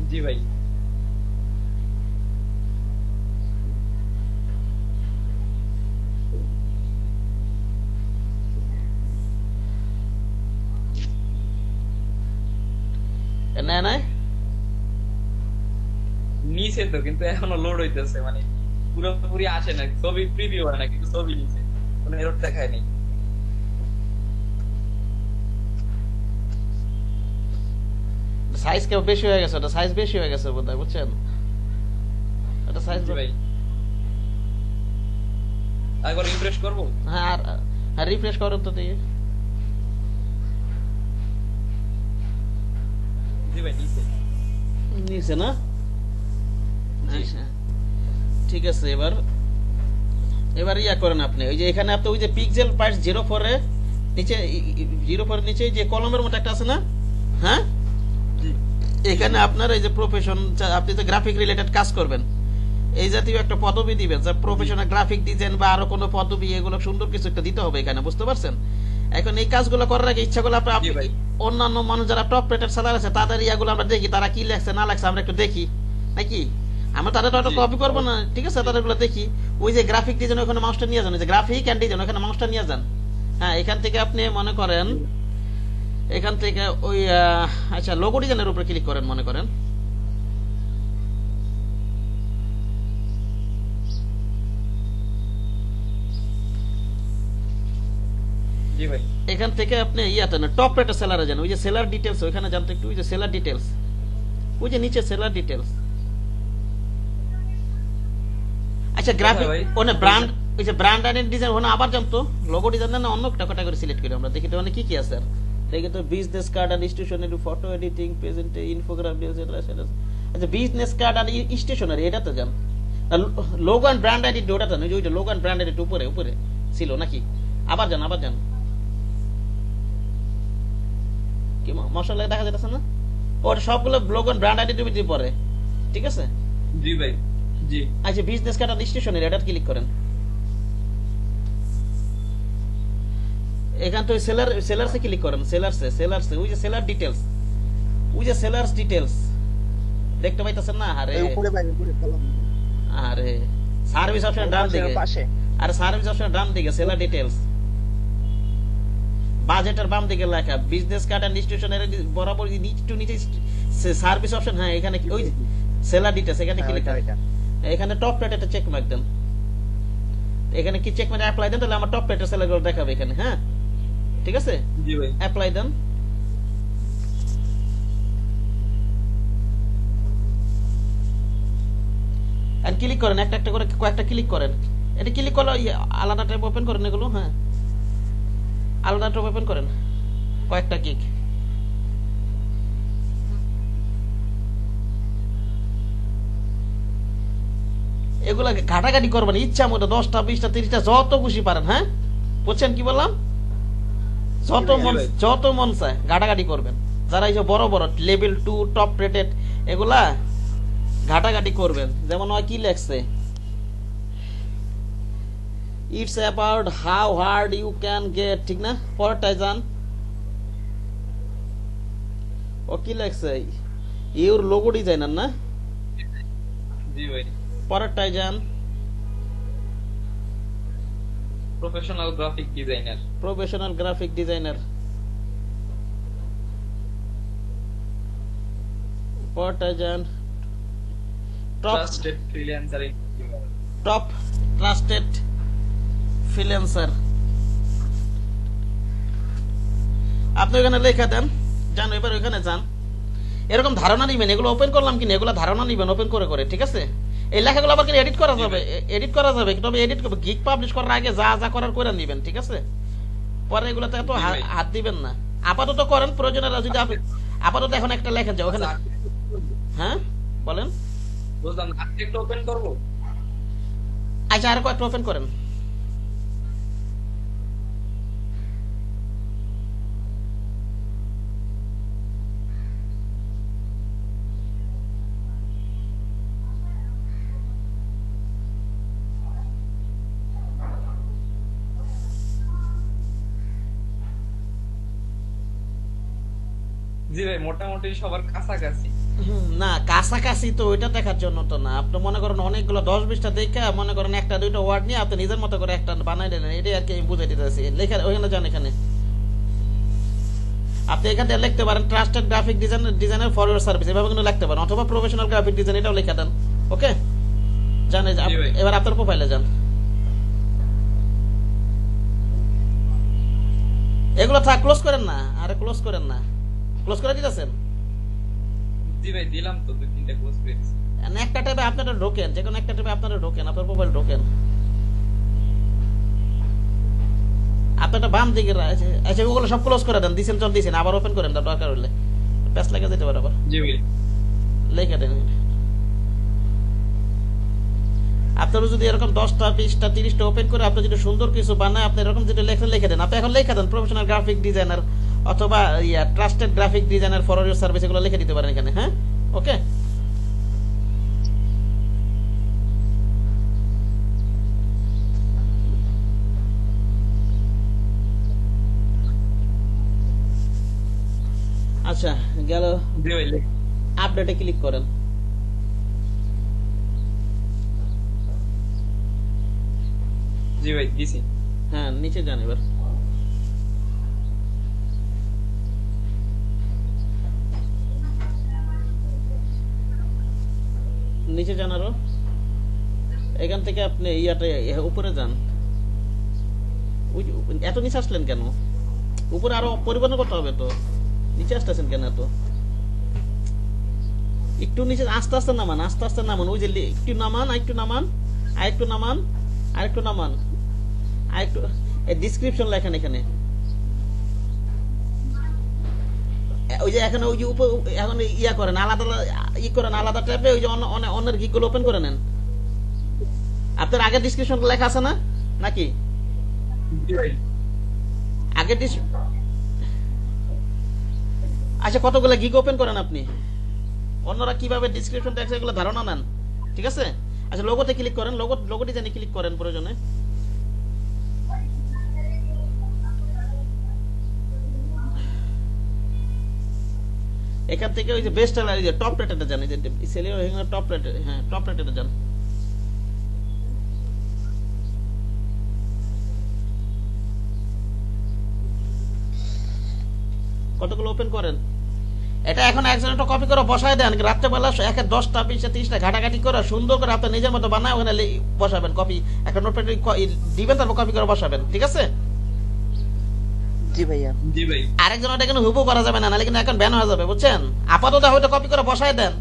জি ভাই না না নিচে তো, কিন্তু এখনো লোড হইতেছে, মানে পুরোপুরি আসে না, ছবি প্রিভিউ হয় না, কিন্তু ছবি নিচে কোনো এরর দেখায় নাই। সাইজ কেউ বেশি হয়ে গেছে, ওটা সাইজ বেশি হয়ে গেছে বোধহয়, বুঝছেন? ওটা সাইজ জি ভাই একবার রিফ্রেশ করবো। হ্যাঁ আর রিফ্রেশ করেন তো দিয়ে। জি ভাই নিচে নিচে না? জি। আচ্ছা ঠিক আছে। এবার এবার ইয়া করেন আপনি, ওই যে এখানে আপনি ওই যে পিক্সেল পার্টস 04 এর নিচে, 04 এর নিচে যে কলমের মতো একটা আছে না? হ্যাঁ জি এখানে আপনার এই যে প্রফেশন, আপনি যে গ্রাফিক রিলেটেড কাজ করবেন, এই জাতীয় একটা পদবি দিবেন, যা প্রফেশনাল গ্রাফিক ডিজাইন বা আরো কোনো পদবি, এগুলো সুন্দর কিছু একটা দিতে হবে এখানে, বুঝতে পারছেন? এখন এই কাজগুলো করার আগে ইচ্ছা করলে আপনি জি ভাই। অন্যান্য মানুষ যারা টপ রেটেড সেলার আছে তাদের ইয়াগুলো আমরা দেখি, তারা কি লেখছে না লেখছে আমরা একটু দেখি নাকি। আমরা তাদের তো জি। কপি করবো না, ঠিক আছে? তাদেরগুলো দেখি। ওই যে গ্রাফিক ডিজাইন ওখানে মাউসটা নিয়ে যান, ওই যে গ্রাফিক এন্ড ডিজাইন ওখানে মাউসটা নিয়ে যান। হ্যাঁ এখান থেকে আপনি মনে করেন, এখান থেকে ওই আচ্ছা লোগো ডিজাইনের উপরে ক্লিক করেন মনে করেন। জি ভাই এখান থেকে আপনি ইয়াতে না টপ রেটের সেলারে যান, ওই যে সেলার ডিটেলস ওইখানে জানতে একটু, ওই যে সেলার ডিটেলস, ওই যে নিচে সেলার ডিটেলস। আচ্ছা গ্রাফিক ভাই? ওনে ব্র্যান্ড ওই যে ব্র্যান্ড আইডেন্টি ডিজাইন ওখানে আবার জানতো লোগো ডিজাইন না অন্য একটা ক্যাটাগরি সিলেক্ট করি আমরা দেখি তো মানে কি কি আছে আর দেখি তো বিজনেস কার্ড আর stationery photo editing present infographic আচ্ছা বিজনেস কার্ড আর স্টেশনারি এটা তো যান লোগো এন্ড ব্র্যান্ড আইডেন্টি ওটা তো ওইটা লোগো এন্ড ব্র্যান্ড আইডেন্টি উপরে উপরে ছিল নাকি আবার যান কি মশলা দেখা যাচ্ছে না ওর সবগুলো লোগো এন্ড ব্র্যান্ড আইডেন্টি পরে ঠিক আছে জি ভাই জি আচ্ছা বিজনেস কার্ড আর স্টেশনারি এটা ক্লিক করেন এখান থেকে সেলারসে ক্লিক করেন সেলারসে ওই যে সেলার ডিটেইলস দেখতে পাইতেছেন না আরে উপরে ভাই উপরে কলম আরে সার্ভিস অপশন ডান দিকে পাশে আরে সার্ভিস অপশন ডান দিকে সেলার ডিটেইলস বাজেটের বাম দিকে লেখা বিজনেস কার্ড এন্ড স্টেশনারি বরাবর নিচ টু নিচে সার্ভিস অপশন হ্যাঁ এখানে ওই সেলার ডিটেইলস এখানে ক্লিক করেন এখানে টপ রেট এটা চেক মার্ক দেন এখানে কি চেক মার্ক অ্যাপ্লাই দেন তাহলে আমার টপ রেটের সেলারগুলো দেখাবে এখানে হ্যাঁ ঠিক আছে জি ভাই অ্যাপ্লাই দেন আর ক্লিক করেন একটা একটা করে কয়েকটা ক্লিক করেন এটা ক্লিক করলে আলাদা ট্যাব ওপেন করেন এগুলো হ্যাঁ আলাদা ট্যাব ওপেন করেন কয়েকটা ক্লিক এগুলা ঘাটাঘাটি করবেন ইচ্ছা মতো 10টা 20টা 30টা যত খুশি পারেন হ্যাঁ বুঝছেন কি বললাম যত মন চায় ঘাটাঘাটি করবেন যারা এই যে বড় বড় লেভেল 2 টপ রেটেড এগুলা ঘাটাঘাটি করবেন যেমন হয় কি লেখছে it's about how hard you can get ঠিক না পরেরটায় যান ও কি লেখছে ইউর লোগো ডিজাইনার না জি ভাই পরেরটায় যান প্রফেশনাল গ্রাফিক ডিজাইনার পরেরটায় যান trusted freelancer top trusted freelancer আপনি ওখানে লেখা দেন যান এবার ওখানে যান এরকম ধারণা নিবেন এগুলো ওপেন করলাম কিনা এগুলো ধারণা নিবেন ওপেন করে করে ঠিক আছে এই লেখাগুলো আবার কিন্তু এডিট করা যাবে তবে এডিট করবে গিগ পাবলিশ করার আগে যা যা করার করে নিবেন ঠিক আছে পরে এগুলোতে এত হাত দিবেন না আপাতত করেন প্রয়োজনে যদি আপাতত এখন একটা লেখেন যাও ওখানে হ্যাঁ বলেন বুঝলাম আর্টিকেল ওপেন করব আচ্ছা আর কয়েকটা ওপেন করেন জি ভাই মোটামুটি সবার কাছাকাছি না কাছাকাছি তো ওইটা দেখার জন্য তো না আপনি মনে করেন অনেকগুলো 10-20টা দেখে মনে করেন একটা দুইটা ওয়ার্ড নিয়ে আপনি নিজের মতো করে একটা বানাই দিলেন এটাই আর কি আমি বুঝাই দিতেছি লেখা ওইখানে যান এখানে আপনি এখান থেকে লিখতে পারেন trusted graphic designer for your service এভাবে কিন্তু লিখতে পারেন অথবা প্রফেশনাল গ্রাফিক ডিজাইন এটাও লেখা দেন ওকে জানেন এবার আপনার প্রোফাইলে যান এগুলো থাক ক্লোজ করেন না আরে ক্লোজ করেন না ক্লোজ করে দিতেছেন জি ভাই দিলাম তো দুই তিনটা ক্লোজ করেছি একটা ট্যাবে আপনারা ঢোকেন যে কোনো একটা ট্যাবে আপনারা ঢোকেন আপনার প্রোফাইল ঢোকেন আপনারটা বাম দিকে আছে আচ্ছা ওগুলো সব ক্লোজ করে দেন দিছেন চল দিছেন আবার ওপেন করেন দরকার হলে প্যাস লাগা যেতে পারে আবার জি ভাই লেখা দেন আপনারা যদি এরকম 10টা 20টা 30টা ওপেন করে আপনি যদি সুন্দর কিছু বানায় আপনি এরকম যেটা লেখেন লিখে দেন আপনি এখন লেখা দেন প্রফেশনাল গ্রাফিক ডিজাইনার অথবা trusted graphic designer for your service এগুলো লিখে দিতে পারেন এখানে হ্যাঁ ওকে আচ্ছা গেল জি ভাই আপডেটে ক্লিক করেন জি ভাই দিছি হ্যাঁ নিচে যান এবার নিচে যান আরো এখান থেকে আপনি উপরে যান এত নিচে আসলেন কেন উপরে আরো পরিবর্তন করতে হবে তো নিচে আসতেছেন কেন এত একটু নিচে আস্তে আস্তে নামান ওই যে একটু নামান আর একটু নামান আরেকটু নামান, আরেকটু এই ডেসক্রিপশন লেখেন এখানে। ওই যে এখানে ওই যে এখন ইয়া করেন আলাদা করেন আলাদা ট্যাবে, ওই যে অন্যের গিকগুলো ওপেন করে নেন। আপনার আগের ডেসক্রিপশন লেখা আছে না নাকি? জি ভাই। আগের আচ্ছা, কতগুলো গিগ ওপেন করেন আপনি? অন্যরা কিভাবে ডেসক্রিপশন দেখছে এগুলো ধারণা নেন, ঠিক আছে? আচ্ছা, লোগোতে ক্লিক করেন, লোগো ডিজাইনে ক্লিক করেন প্রয়োজনে। এখান থেকে ওই যে বেস্ট সেলার, এই যে টপ রেটেডে যান, এই যে সেলিও এখানে টপ রেটে, হ্যাঁ টপ রেটেডে যান। কতগুলো ওপেন করেন। এটা এখন একজন একটা কপি করে বসায় দেন, রাত্রেবেলা একে 10টা 20টা 30টা ঘাটাঘাটি করে সুন্দর করে আপনি নিজের মতো বানায় ওখানে বসাবেন, কপি একটা নোটপ্যাড দিবেন, তারপর কপি করে বসাবেন, ঠিক আছে? জি ভাইয়া। জি ভাই। আরেকজন ওটা কিন্তু হুবু করা যাবে না, নাহলে কিন্তু এখন ব্যান হয়ে যাবে, বুঝছেন? আপাতত হয়তো কপি করে বসায় দেন,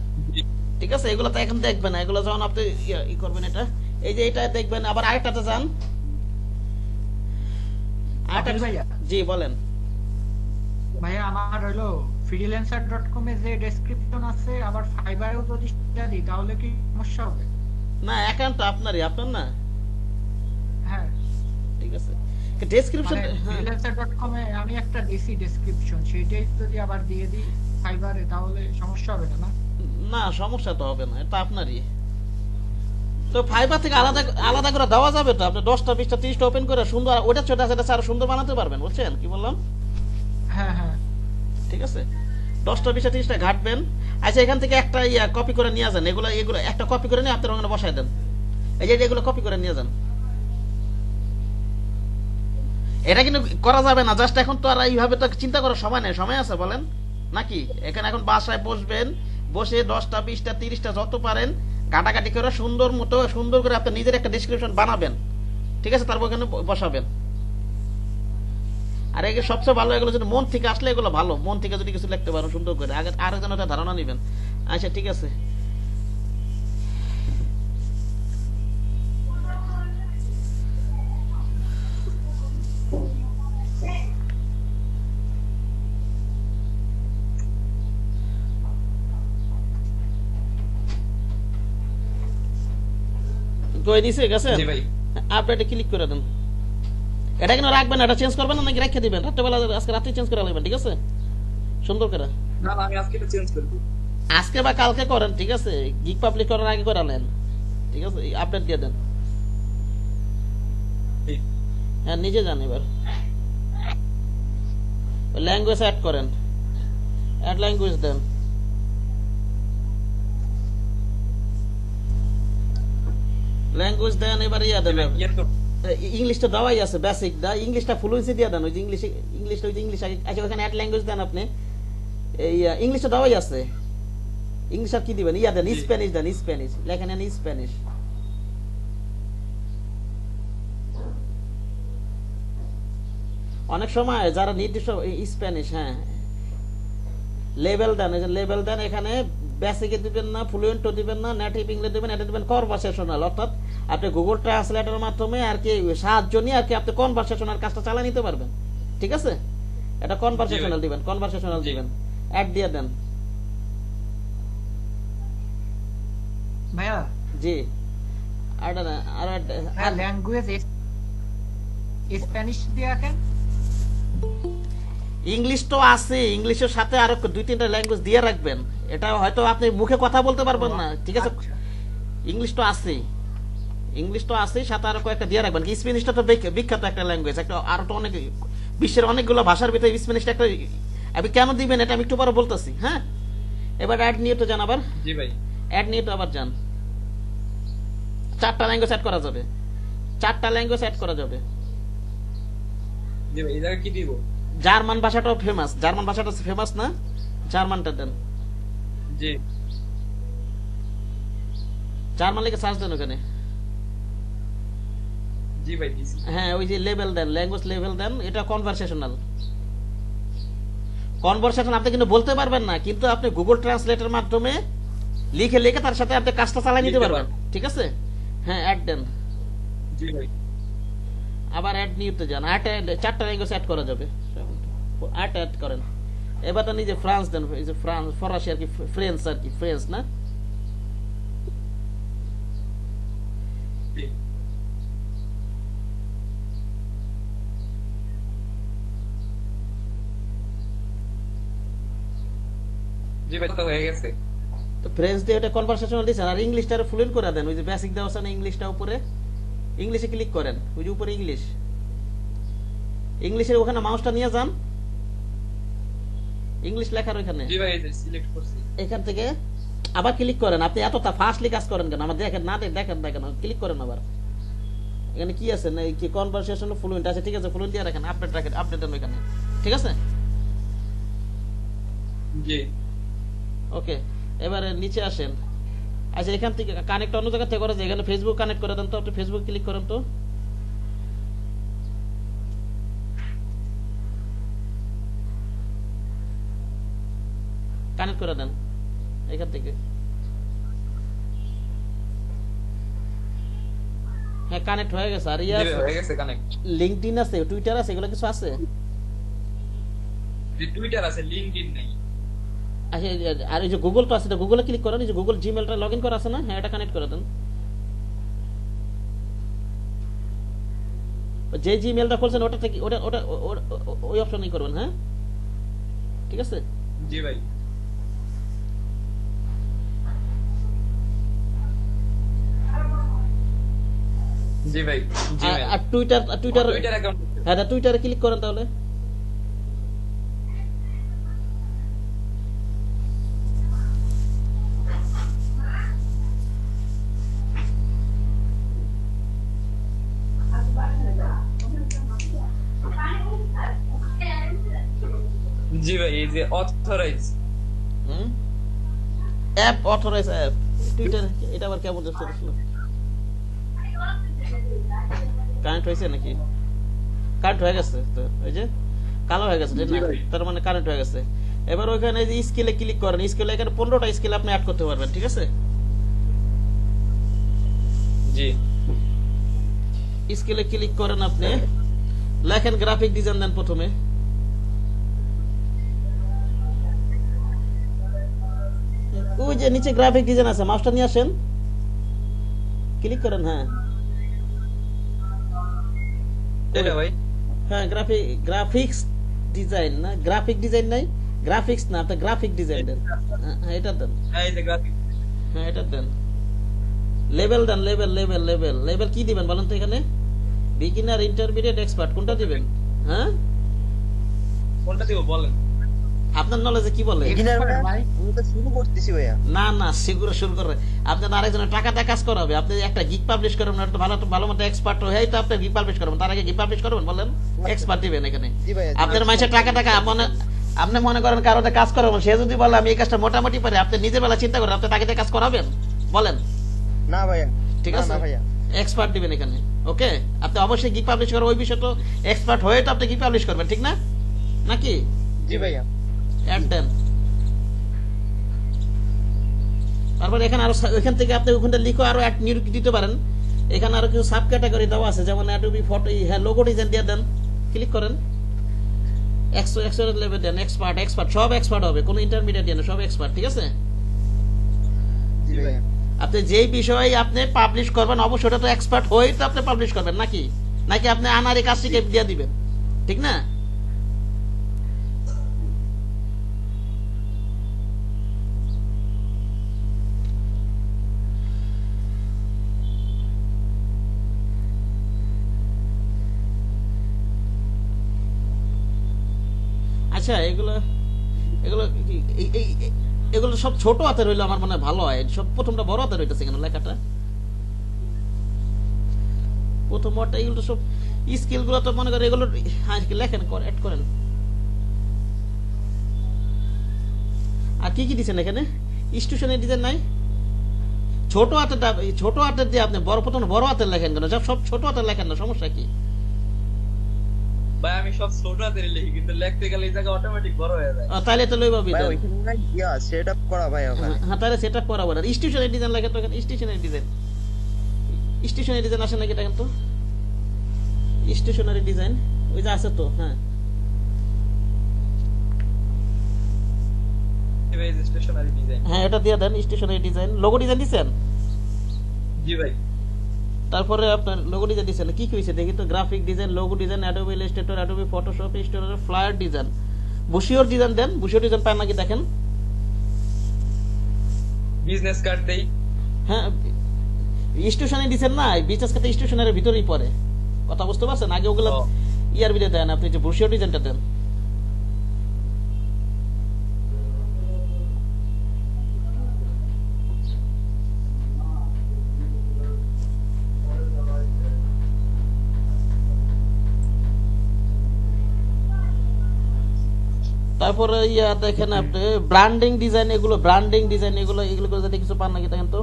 ঠিক আছে? এগুলো তো এখন দেখবেন না, এগুলো যখন আপনি ই করবেন এটা, এই যে এটা দেখবেন। আবার আরেকটাতে যান, আপিল ভাইয়া, জি বলেন। ভাইয়া আমার হলো freelancer.com এ যে ডেসক্রিপশন আছে, আবার ফাইবারেও যদি সেটা দিই তাহলে কি সমস্যা হবে? না, অ্যাকাউন্ট আপনারই, আপনার না, হ্যাঁ, ঠিক আছে। ডেসক্রিপশন মানে freelancer.com এ আমি একটা দিছি ডেসক্রিপশন, সেটাই যদি আবার দিয়ে দিই ফাইবারে তাহলে সমস্যা হবে না? না, সমস্যা তো হবে না, এটা আপনারই। তো ফাইবার থেকে আলাদা আলাদা করে দেওয়া যাবে তো, আপনি 10টা 20টা 30টা ওপেন করে সুন্দর ওটা ছোটা সেটা আরো সুন্দর বানাতে পারবেন, বুঝছেন কি বললাম? হ্যাঁ হ্যাঁ, ঠিক আছে, 10টা 20টা 30টা ঘাটবেন। আচ্ছা, এখান থেকে একটা কপি করে নিয়ে যান, এগুলো এগুলো একটা কপি করে নিয়ে আপনার ওখানে বসায় দেন, এই যে এগুলো কপি করে নিয়ে যান। এটা কিন্তু করা যাবে না জাস্ট এখন, তো আর এইভাবে তো চিন্তা করার সময় নেই, সময় আছে বলেন নাকি? এখানে এখন বাসায় বসবেন, বসে 10টা 20টা 30টা যত পারেন কাটাকাটি করে সুন্দর মতো সুন্দর করে আপনি নিজের একটা ডেসক্রিপশন বানাবেন, ঠিক আছে? তারপর এখানে বসাবেন। আর এগুলো সবচেয়ে ভালো, এগুলো যদি মন থেকে আসলে এগুলো ভালো, মন থেকে যদি কিছু লিখতে পারেন সুন্দর করে, আগে আরেকজন একটা ধারণা নেবেন। আচ্ছা, ঠিক আছে। কই দিছে গেছে? জি ভাই। আপনি এটা ক্লিক করে দেন। এটা কিন্তু রাখবেন, এটা চেঞ্জ করবেন না নাকি রেখে দিবেন? রাত্রেবেলা আজকে রাতে চেঞ্জ করে নেবেন, ঠিক আছে? সুন্দর করে না না, আমি আজকে এটা চেঞ্জ করব। আজকে বা কালকে করেন, ঠিক আছে? গিগ পাবলিক করার আগে করে নেন, ঠিক আছে? আপডেট দিয়ে দেন। হ্যাঁ, নিজে যান। এবার ল্যাঙ্গুয়েজ অ্যাড করেন, অ্যাড ল্যাঙ্গুয়েজ দেন। ল্যাঙ্গুয়েজ দেন, এবার ইয়া দেন। ইংলিশটা দেওয়াই আছে, বেসিক দা ইংলিশটা ফ্লুয়েন্সি দিয়ে দেন, ওই যে ইংলিশটা ওই যে ইংলিশ আগে। আচ্ছা, ওখানে অ্যাড ল্যাঙ্গুয়েজ দেন আপনি, এই ইংলিশটা দেওয়াই আছে। ইংলিশ আর কি দিবেন? ইয়া দেন, স্প্যানিশ দেন, স্প্যানিশ লেখেন, স্প্যানিশ। অনেক সময় যারা নির্দিষ্ট স্প্যানিশ, হ্যাঁ লেভেল দেন, এই যে লেভেল দেন। এখানে বেসিকে দিবেন না, ফ্লুয়েন্টও দিবেন না, নেটিভ ইংলিশ দিবেন, এটা দিবেন কনভারসেশনাল, অর্থাৎ আপনি গুগল ট্রান্সলেটরের মাধ্যমে আর কি সাহায্য নিয়ে আর কি আপনি কনভারসেশনাল কাজটা চালিয়ে নিতে পারবেন, ঠিক আছে? এটা কনভারসেশনাল দিবেন, কনভারসেশনাল দিবেন, অ্যাড দিয়ে দেন। ভাইয়া জি, আর ল্যাঙ্গুয়েজ স্প্যানিশ দিয়ে রাখেন। ইংলিশ তো আছে, ইংলিশের সাথে আরো 2-3টা ল্যাঙ্গুয়েজ দিয়ে রাখবেন। এটা হয়তো আপনি মুখে কথা বলতে পারবেন না, ঠিক আছে? আচ্ছা। ইংলিশ তো আছে, ইংলিশ তো আছে, সাথে আরো কয়েকটা দিয়ে রাখবেন। স্প্যানিশটা তো বিখ্যাত একটা ল্যাঙ্গুয়েজ, একটা আরো তো অনেক বিশ্বের অনেকগুলো ভাষার ভিতরে স্প্যানিশটা একটা। আপনি কেন দিবেন এটা আমি একটু পরে বলতেছি, হ্যাঁ? এবার অ্যাড নিয়ে তো যান, আবার জি ভাই। অ্যাড নিয়ে তো আবার যান। 4টা ল্যাঙ্গুয়েজ অ্যাড করা যাবে, 4টা ল্যাঙ্গুয়েজ অ্যাড করা যাবে। জি ভাই, এই জায়গা কি দিব? জার্মান ভাষাটাও ফেমাস, জার্মান ভাষাটা ফেমাস না? জার্মানটা দেন, জি। জার্মান লিখে সার্চ দেন ওখানে। জি ভাই, দিছি। হ্যাঁ, ওই যে লেভেল দেন, ল্যাঙ্গুয়েজ লেভেল দেন। এটা কনভারসেশনাল। কনভারসেশন আপনি কিন্তু বলতে পারবেন না, কিন্তু আপনি গুগল ট্রান্সলেটের মাধ্যমে লিখে লিখে তার সাথে আপনি কাজটা চালিয়ে নিতে লিখতে পারবেন, পারবেন। ঠিক আছে? হ্যাঁ, অ্যাড দেন। জি ভাই আবার অ্যাড নিউতে যান, চারটা ল্যাঙ্গুয়েজ অ্যাড করা যাবে, অ্যাড করেন। এবার নিজে ফ্রান্স দেন, এই যে ফ্রান্স ফরাসি আর কি, ফ্রেঞ্চ আর কি, ফ্রেঞ্চ না, জি জি ভাই তো হয়ে গেছে। তো ফ্রেঞ্চ দিয়ে ওটা কনভারসেশনাল দিচ্ছেন, আর ইংলিশটা ফুল করে দেন, ওই যে বেসিক দেওয়া আছে না ইংলিশটা উপরে, ইংলিশে ক্লিক করেন, ওই যে উপরে ইংলিশ, ইংলিশের ওখানে মাউসটা নিয়ে যান, ইংলিশ লেখার ওইখানে, জি ভাই এই যে সিলেক্ট করছি। এখান থেকে আবার ক্লিক করেন। আপনি এতটা ফাস্টলি কাজ করেন কেন, আমার দেখেন না, দেখেন দেখেন, ক্লিক করেন আবার, এখানে কি আছে না, কি কনভারসেশন ফ্লুয়েন্ট আছে, ঠিক আছে, ফ্লুয়েন্ট দিয়ে রাখেন, আপডেট রাখেন, আপডেট দেন ওইখানে, ঠিক আছে, জি ওকে। এবারে নিচে আসেন, আচ্ছা এখান থেকে কানেক্ট অন্য জায়গা থেকে করা যায়, এখানে ফেসবুক কানেক্ট করে দেন তো, আপনি ফেসবুক ক্লিক করেন তো, কানেক্ট করে দেন এখান থেকে, হ্যাঁ কানেক্ট হয়ে গেছে। আর জি ইয়া ভাই হয়ে গেছে কানেক্ট। লিঙ্কডইন আছে, টুইটার আছে, এগুলো কিছু আছে? জি টুইটার আছে, লিংকডইন নাই। আচ্ছা আর এই যে গুগল তো আছে, গুগলে ক্লিক করেন, এই যে গুগল জিমেলটা লগ ইন করা আছে না, হ্যাঁ এটা কানেক্ট করে দেন, যে জিমেলটা খুলছেন ওটা থেকে ওটা ওটা ওই অপশনই করবেন, হ্যাঁ ঠিক আছে। জি ভাই জি ভাই জিমেল আর টুইটার টুইটার টুইটার অ্যাকাউন্ট। হ্যাঁ টুইটারে ক্লিক করেন তাহলে, জি ভাই এই যে অথরাইজ। হুম অ্যাপ অথরাইজ অ্যাপ, টুইটার এটা আবার কেমন যাচ্ছে, কানেক্ট হয়েছে নাকি? কানেক্ট হয়ে গেছে তো, ওই যে কালো হয়ে গেছে, জি ভাই। তার মানে কানেক্ট হয়ে গেছে। এবার ওইখানে যে স্কেলে ক্লিক করেন, স্কেলে এখানে 15টা স্কেল আপনি অ্যাড করতে পারবেন, ঠিক আছে। জি স্কেলে ক্লিক করেন, আপনি লেখেন গ্রাফিক ডিজাইন দেন প্রথমে, ওই যে নিচে গ্রাফিক ডিজাইন আছে, মাউসটা নিয়ে আসেন, ক্লিক করেন, হ্যাঁ এটা ভাই হ্যাঁ গ্রাফিক্স ডিজাইন না, গ্রাফিক ডিজাইন নাই, গ্রাফিক্স না, আপনি গ্রাফিক ডিজাইন দেন, হ্যাঁ এটা দেন, এই যে গ্রাফিক। হ্যাঁ এটা দেন, লেভেল দেন, লেভেল লেভেল লেভেল লেভেল কি দিবেন বলেন তো, এখানে বিগিনার ইন্টারমিডিয়েট এক্সপার্ট কোনটা দিবেন? হ্যাঁ কোনটা দিব বলেন। আপনার নলেজে কি বলে? বিগিনার Expert ভাই, ভাই। আমি তো শুরু করতেছি ভাইয়া। না না সেগুলো শুরু করে আপনার আরেকজনের টাকাটা কাজ করাবে, আপনি একটা গিগ পাবলিশ করবেন, একটা ভালো মতো এক্সপার্ট হয়ে তো আপনি গিগ পাবলিশ করবেন, তার আগে গিগ পাবলিশ করবেন বলেন, এক্সপার্ট দিবেন এখানে। জি ভাইয়া। আপনার মাইসে টাকা আপনি মনে করেন কারোতে কাজ করাবেন, সে যদি বলে আমি এই কাজটা মোটামুটি পারি, আপনি নিজের বেলা চিন্তা করেন আপনি তাকে দিয়ে কাজ করাবেন বলেন, না ভাইয়া, ঠিক না, আছে, না ভাইয়া। এক্সপার্ট দিবেন এখানে, ওকে। আপনি অবশ্যই গিগ পাবলিশ করেন, ওই বিষয়ে তো এক্সপার্ট হয়ে তো আপনি গিগ পাবলিশ করবেন, ঠিক না নাকি? জি ভাইয়া। অ্যাড দেন, তারপর এখানে আরো ওইখান থেকে আপনি ওখানে লিখো আরো অ্যাড নিউ দিতে পারেন, এখানে আরো কিছু সাব ক্যাটাগরি দেওয়া আছে, যেমন অ্যাডোবি ফটো, হ্যাঁ লোগো ডিজাইন দিয়ে দেন, ক্লিক করেন, এক্সপার্ট লেভেল দেন, এক্সপার্ট সব এক্সপার্ট হবে, কোনো ইন্টারমিডিয়েট দেন, সব এক্সপার্ট, ঠিক আছে। জি ভাইয়া। আপনি যেই বিষয়ে আপনি পাবলিশ করবেন অবশ্যই ওটা তো এক্সপার্ট হয়ে তো আপনি পাবলিশ করবেন, নাকি নাকি আপনি আনারি কাজ শিখে দিয়ে দিবেন, ঠিক না? আচ্ছা এগুলো এগুলো এগুলো সব ছোট হাতের হইলে আমার মনে হয় ভালো হয়, সব প্রথমটা বড় হাতের হইতেছে কেন লেখাটা, প্রথমটা এগুলো সব স্কিল গুলো তো মনে করেন এগুলো লেখেন অ্যাড করেন। আর কি কি দিচ্ছেন এখানে? স্টেশনের ডিজাইন নাই, ছোট হাতের দিয়ে আপনি প্রথম বড় হাতের লেখেন কেন? সব ছোট হাতের লেখেন না, সমস্যা কি? ভাই আমি সব ছোট হাতের লিখি, কিন্তু লিখতে গেলে এই জায়গা অটোমেটিক বড় হয়ে যায়। তাহলে তো লইবা ভাই বিদায়, ওইখানে না ইয়া সেটআপ করা ভাই ওখানে। হ্যাঁ তাহলে সেটআপ করা বলে, স্টেশনের ডিজাইন লাগে তো, এখানে স্টেশনের ডিজাইন স্টেশনারি ডিজাইন আসে নাকি এটা কিন্তু স্টেশনারি ডিজাইন ওই যে আছে তো হ্যাঁ ভাই স্টেশনারি ডিজাইন হ্যাঁ এটা দিয়ে দেন স্টেশনারি ডিজাইন লোগো ডিজাইন দিছেন জি ভাই তারপরে আপনার লোগো ডিজাইন দিছেন কি কি হইছে দেখি তো graphic design logo design Adobe Illustrator Adobe Photoshop Illustrator flyer design brochure design দেন বুশিওর ডিজাইন পায় নাকি দেখেন বিজনেস কার্ড দেই হ্যাঁ স্টেশনারি দিছেন না বিজনেস কার্ড স্টেশনারির ভিতরেই পড়ে কথা বুঝতে পারছেন আগে ওগুলো ও। ইয়ার ভিতরে দেন আপনি যে বুশিওর ডিজাইনটা দেন তারপরে ইয়া দেখেন আপনি ব্র্যান্ডিং ডিজাইন এগুলো যদি কিছু পান নাকি দেখেন তো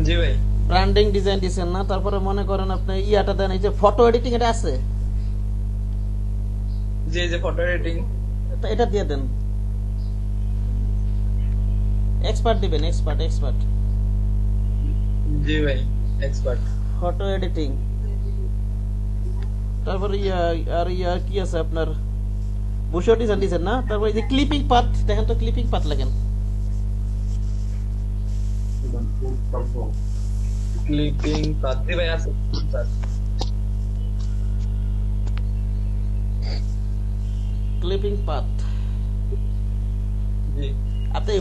জি ভাই ব্র্যান্ডিং ডিজাইন দিছেন না তারপরে মনে করেন আপনি ইয়াটা দেন এই যে ফটো এডিটিং এটা আছে যে ফটো এডিটিং তা এটা দিয়ে দেন এক্সপার্ট দিবেন এক্সপার্ট জি ভাই এক্সপার্ট ফটো এডিটিং তারপরে ইয়া কি আছে আপনার বুশো ডিজাইন দিছেন না তারপরে এই যে ক্লিপিং পাথ দেখেন তো ক্লিপিং পাথ লাগেন ক্লিপিং পাথ জি ভাই আছে ক্লিপিং পাথ জি আপনি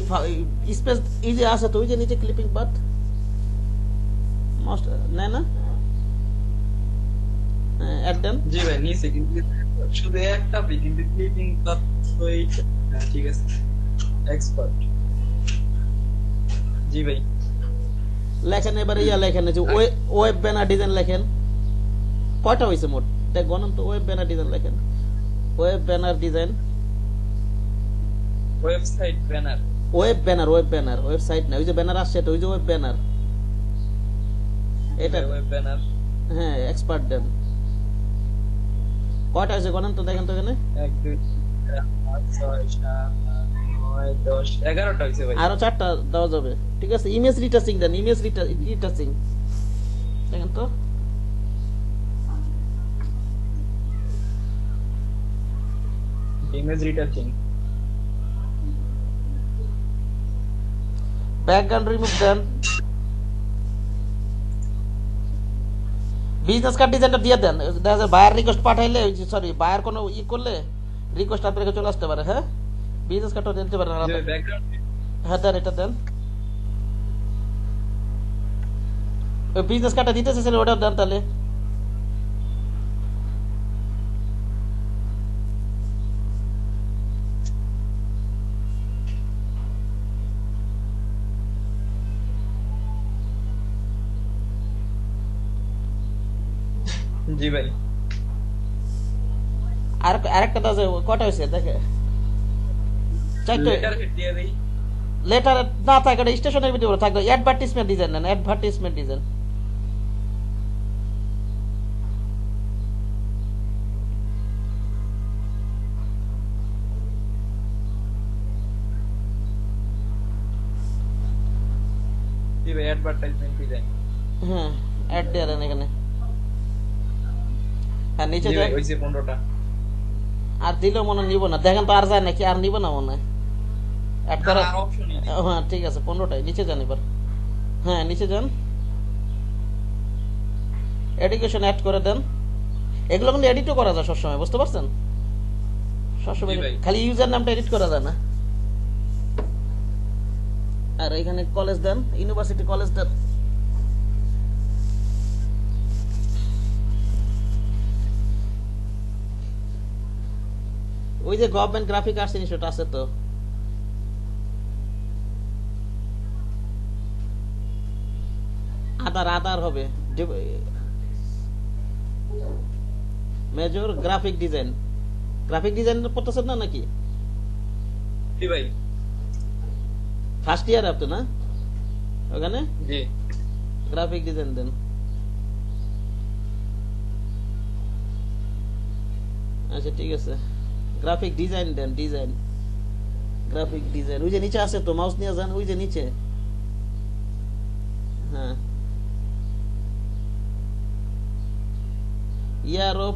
স্পেস এই যে আছে তো ওই যে নিচে ক্লিপিং পাথ মাস্ট না অ্যাড দেন জি ভাই নিচে কিন্তু শুধু একটা কিন্তু ক্লিপিং পাথ ওই ঠিক আছে এক্সপার্ট জি ভাই লেখেন এবারে ইয়া লেখেন যে ওয়েব ব্যানার ডিজাইন লেখেন কয়টা হইছে মোট দেখ গণন তো ওয়েব ব্যানার ডিজাইন লেখেন web banner design website banner website না ওই যে ব্যানার আসছে তো ওই যে ওয়েব ব্যানার এটা ওয়েব ব্যানার হ্যাঁ এক্সপার্ট দেন কয়টা হইছে গণন তো দেখেন তো এখানে 1 2 3 4 5 6 7 8 9 10 11টা হইছে ভাই আরো 4টা দেওয়া যাবে ঠিক আছে ইমেজ রিটাচিং দেন ইমেজ রিটাচিং দেখেন তো ইমেজ রিটাচিং ব্যাকগ্রাউন্ড রিমুভ দেন বিজনেস কার্ড ডিজাইনটা দিয়ে দেন দেখা যায় বায়ার রিকোয়েস্ট পাঠাইলে সরি বায়ার কোনো করলে রিকোয়েস্ট আপনাকে চলে আসতে পারে হ্যাঁ বিজনেস কার্ডটা দিতে পারেন যে ব্যাকগ্রাউন্ড হ্যাঁ দেন এটা দেন ওই বিজনেস কার্ডটা দিতে চাইছেন ওটা দেন তাহলে জি ভাই আরেকটা দাও যে কয়টা হয়েছে দেখে চারটে লেটার হেড দিয়ে দেই লেটার না থাকে এটা স্টেশনের ভিতরে থাকবে অ্যাডভার্টাইজমেন্ট ডিজাইন নেন অ্যাডভার্টাইজমেন্ট ডিজাইন জি ভাই অ্যাডভার্টাইজমেন্ট ডিজাইন হ্যাঁ অ্যাড দিয়ে দেন এখানে হ্যাঁ নিচে জি ভাই দেন হইছে 15টা আর দিলেও মনে হয় নিব না দেখেন তো আর যায় নাকি আর নিব না মনে হয় অ্যাড করা আর অপশনই নেই হ্যাঁ ঠিক আছে 15টাই নিচে যান এবার হ্যাঁ নিচে যান এডুকেশন অ্যাড করে দেন এগুলো কিন্তু এডিটও করা যায় সবসময় বুঝতে পারছেন সবসময় জি ভাই। খালি ইউজার নামটা এডিট করা যায় না আর এখানে কলেজ দেন ইউনিভার্সিটি কলেজ দেন ওই যে গভর্নমেন্ট গ্রাফিক আর্টস ইনস্টিটিউট আছে তো আদার হবে মেজর গ্রাফিক ডিজাইন পড়তেছেন না নাকি জি ভাই ফার্স্ট ইয়ার আপনি না ওখানে জি গ্রাফিক ডিজাইন দেন। আচ্ছা ঠিক আছে, গ্রাফিক ডিজাইন দেন, ডিজাইন গ্রাফিক ডিজাইন ওই যে নিচে আছে তো, মাউস নিয়ে যান ওই যে নিচে। হ্যাঁ ইয়ার অফ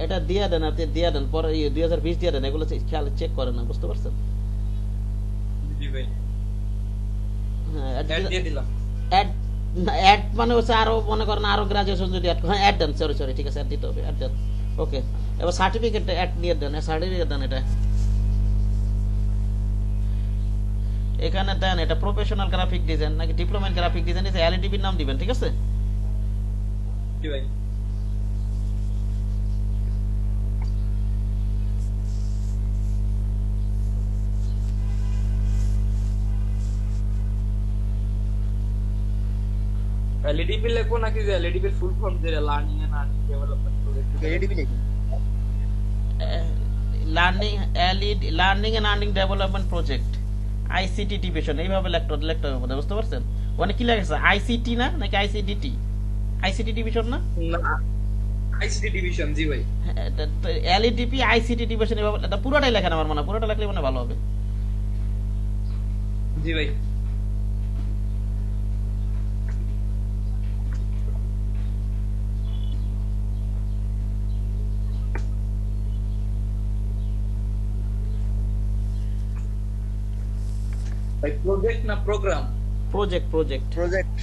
এটা দিয়া দেন, আপনি দিয়া দেন পরে 2020 দিয়া দেন, এগুলো খেয়াল চেক করে না, বুঝতে পারছেন? জি ভাই হ্যাঁ অ্যাড দিয়ে দিলাম। অ্যাড অ্যাড মানে হচ্ছে আরো মনে করেন আরো গ্রাজুয়েশন যদি অ্যাড, হ্যাঁ অ্যাড দেন, সরি সরি ঠিক আছে, অ্যাড দিতে হবে, অ্যাড দেন। ওকে এবার সার্টিফিকেট অ্যাড নিয়ে দেন, সার্টিফিকেট দেন এটা এখানে দেন। এটা প্রফেশনাল গ্রাফিক ডিজাইন নাকি ডিপ্লোমা ইন গ্রাফিক ডিজাইন, এটা এলইডিবির নাম দিবেন, ঠিক আছে? জি ভাই এলইডি বিল লিখবো নাকি যে এলইডি বিল ফুল ফর্ম যেটা learning and earning development project? LED লিখুন। Learning and earning development project ICT division, এইভাবে লেখতে হবে, বুঝতে পারছেন? মানে কি লেখা আইসিটি না নাকি আইসিডিটি? আইসিটি ডিভিশন না, আইসিটি ডিভিশন। জি ভাই এলইডিপি আইসিটি ডিভিশন, এইভাবে এটা পুরোটাই লেখেন আমার মনে হয়, পুরোটা লেখলে মানে ভালো হবে। জি ভাই ভাই প্রজেক্ট না program? Project project project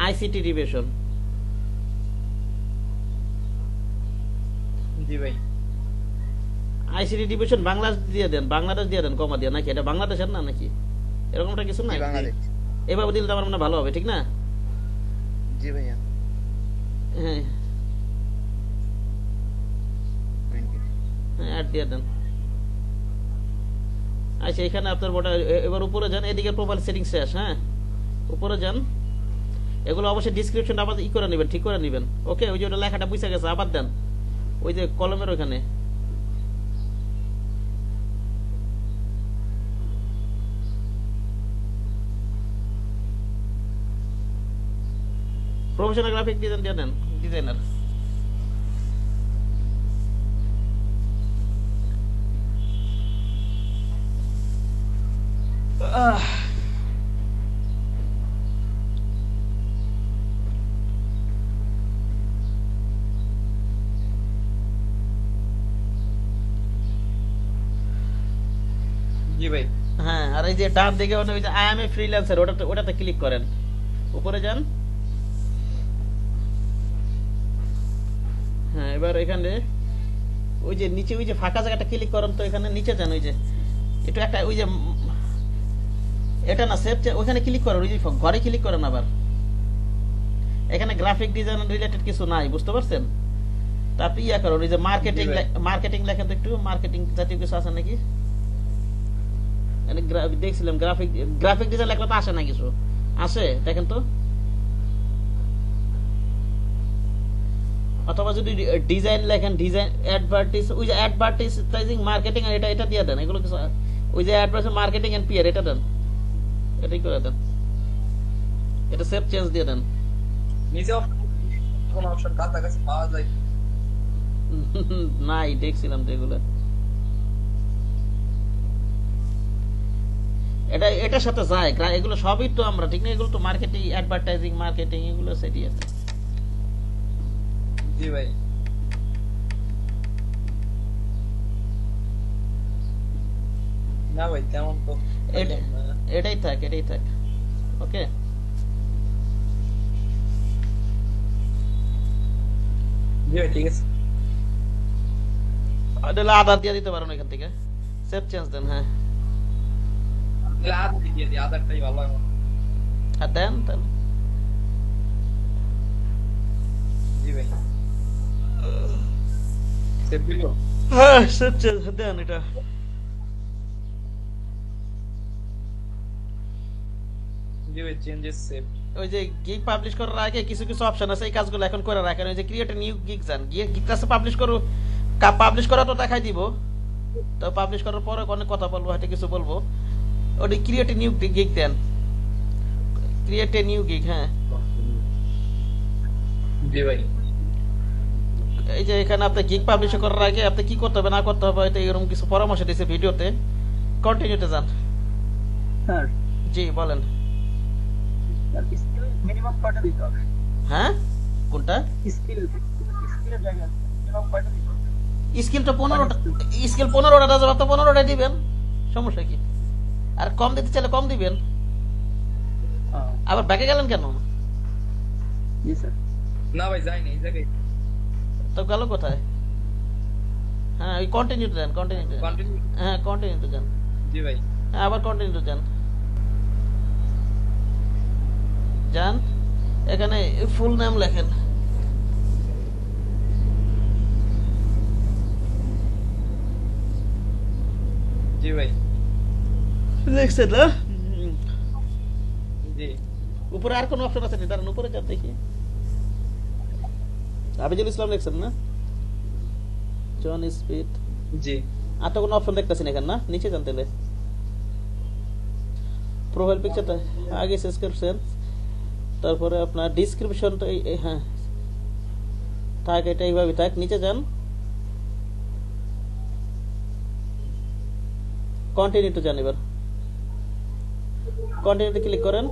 ICT division. জি ভাই আইসিটি ডিভিশন বাংলাদেশ দিয়ে দেন, বাংলাদেশ দিয়ে দেন কমা দিয়ে, নাকি এটা বাংলাদেশের না নাকি এরকমটা কিছু না? বাংলাদেশ এভাবে দিলে তো আমার মনে হয় ভালো হবে, ঠিক না? জি ভাইয়া। হ্যাঁ হ্যাঁ অ্যাড দিয়ে দেন। আচ্ছা এখানে আপনার মোটা, এবার উপরে যান, এদিকে প্রোফাইল সেটিং শেষ। হ্যাঁ উপরে যান, এগুলো অবশ্যই ডিসক্রিপশনটা আবার ই করে নেবেন, ঠিক করে নেবেন। ওকে ওই যে ওটা লেখাটা বুঝে গেছে, আবার দেন ওই যে কলমের ওখানে। প্রফেশনাল গ্রাফিক ডিজাইন দিয়ে দেন, ডিজাইনার। জি ভাই হ্যাঁ আর এই যে ডান দিকে ওই যে আই এম এ ফ্রিল্যান্সার, ওটাতে ক্লিক করেন, উপরে যান। হ্যাঁ এবার এখানে ওই যে নিচে ওই যে ফাঁকা জায়গাটা ক্লিক করেন, তো এখানে নিচে যান, ওই যে একটু একটা ওই যে এটা না সেভ, ওখানে ক্লিক করেন, ওই যে ঘরে ক্লিক করেন। আবার এখানে গ্রাফিক ডিজাইন রিলেটেড কিছু নাই, বুঝতে পারছেন? তারপর ইয়া করেন ওই যে মার্কেটিং, মার্কেটিং লেখেন তো একটু, মার্কেটিং জাতীয় কিছু আছে নাকি? দেখছিলাম গ্রাফিক ডিজাইন লেখলে তো আসে না কিছু, আসে দেখেন তো। অথবা যদি ডিজাইন লেখেন, ডিজাইন অ্যাডভার্টাইজ, ওই যে অ্যাডভার্টাইজিং মার্কেটিং, এটা এটা দিয়ে দেন, এগুলো কিছু ওই যে অ্যাডভার্টাইজ মার্কেটিং এন্ড পিআর, এটা দেন, এটাই করে দেন, এটা সেভ চেঞ্জ দিয়ে দেন। নিচে কোন অপশন কাছাকাছি পাওয়া যায়? নাই দেখছিলাম তো এগুলো, এটা এটার সাথে যায়, এগুলো সবই তো আমরা ঠিক না, এগুলো তো মার্কেটিং, অ্যাডভার্টাইজিং, মার্কেটিং, এগুলো সেটি আছে। জি ভাই না ভাই তেমন তো এটাই থাক, এটাই থাক। ওকে জি ভাই ঠিক আছে। আধার দিয়ে দিতে পারেন এখান থেকে, সেভ চেঞ্জ দেন। হ্যাঁ তাহলে আধার দিয়ে দিই, আধারটাই ভালো হয়। আর দেন তাহলে। জি ভাই সেভ দিল। হ্যাঁ সেভ চেঞ্জ দেন এটা। জি ভাই চেঞ্জেস সেভ। ওই যে গিগ পাবলিশ করার আগে কিছু কিছু অপশন আছে, এই কাজগুলো এখন করে রাখেন। ওই যে ক্রিয়েট নিউ গিগ যান, গিয়ে গিগটা পাবলিশ করো, পাবলিশ করা তো দেখাই দিব, তো পাবলিশ করার পরে অনেক কথা বলবো, হয়তো কিছু বলবো। ওটা ক্রিয়েট নিউ গিগ দেন, ক্রিয়েট এ নিউ গিগ। হ্যাঁ জি ভাই। এই যে এখানে আপনি গিগ পাবলিশ করার আগে আপনি কি করতে হবে না করতে হবে হয়তো এরকম কিছু পরামর্শ দিয়েছে ভিডিওতে। কন্টিনিউতে যান। স্যার জি বলেন। স্কিল মিনিমাম কয়টা দিতে হবে? হ্যাঁ কোনটা? স্কিলের জায়গায় মিনিমাম কয়টা দিতে হবে? স্কিলটা 15টা, স্কিল 15টা যাবে তো 15টা দিবেন, সমস্যা কি? আর কম দিতে চাইলে কম দিবেন। আবার ব্যাকে গেলেন কেন? জি স্যার। না ভাই যাইনি এই জায়গায়। তো গেল কোথায়? হ্যাঁ ওই কন্টিনিউতে যান, কন্টিনিউতে যান। কন্টিনিউ। হ্যাঁ কন্টিনিউতে যান। জি ভাই। হ্যাঁ আবার কন্টিনিউতে যান। যান এখানে ফুল নাম লেখেন। জি ভাই। দেখছেন না? জি উপরে আর কোন অপশন আছে নি? দাঁড়ান উপরে যান দেখি। আবিজুল ইসলাম লিখছেন না? জন স্পিড। জি। আর তো কোনো অপশন দেখতেছেন এখানে না? নিচে যান তাহলে। প্রোফাইল পিকচারটা আগে সাবস্ক্রিপশন, তারপরে আপনার ডেসক্রিপশন তো হ্যাঁ থাক, এটা এইভাবে থাক। নিচে যান, কন্টিনিউতে যান। এবার কন্টিনিউতে ক্লিক করেন।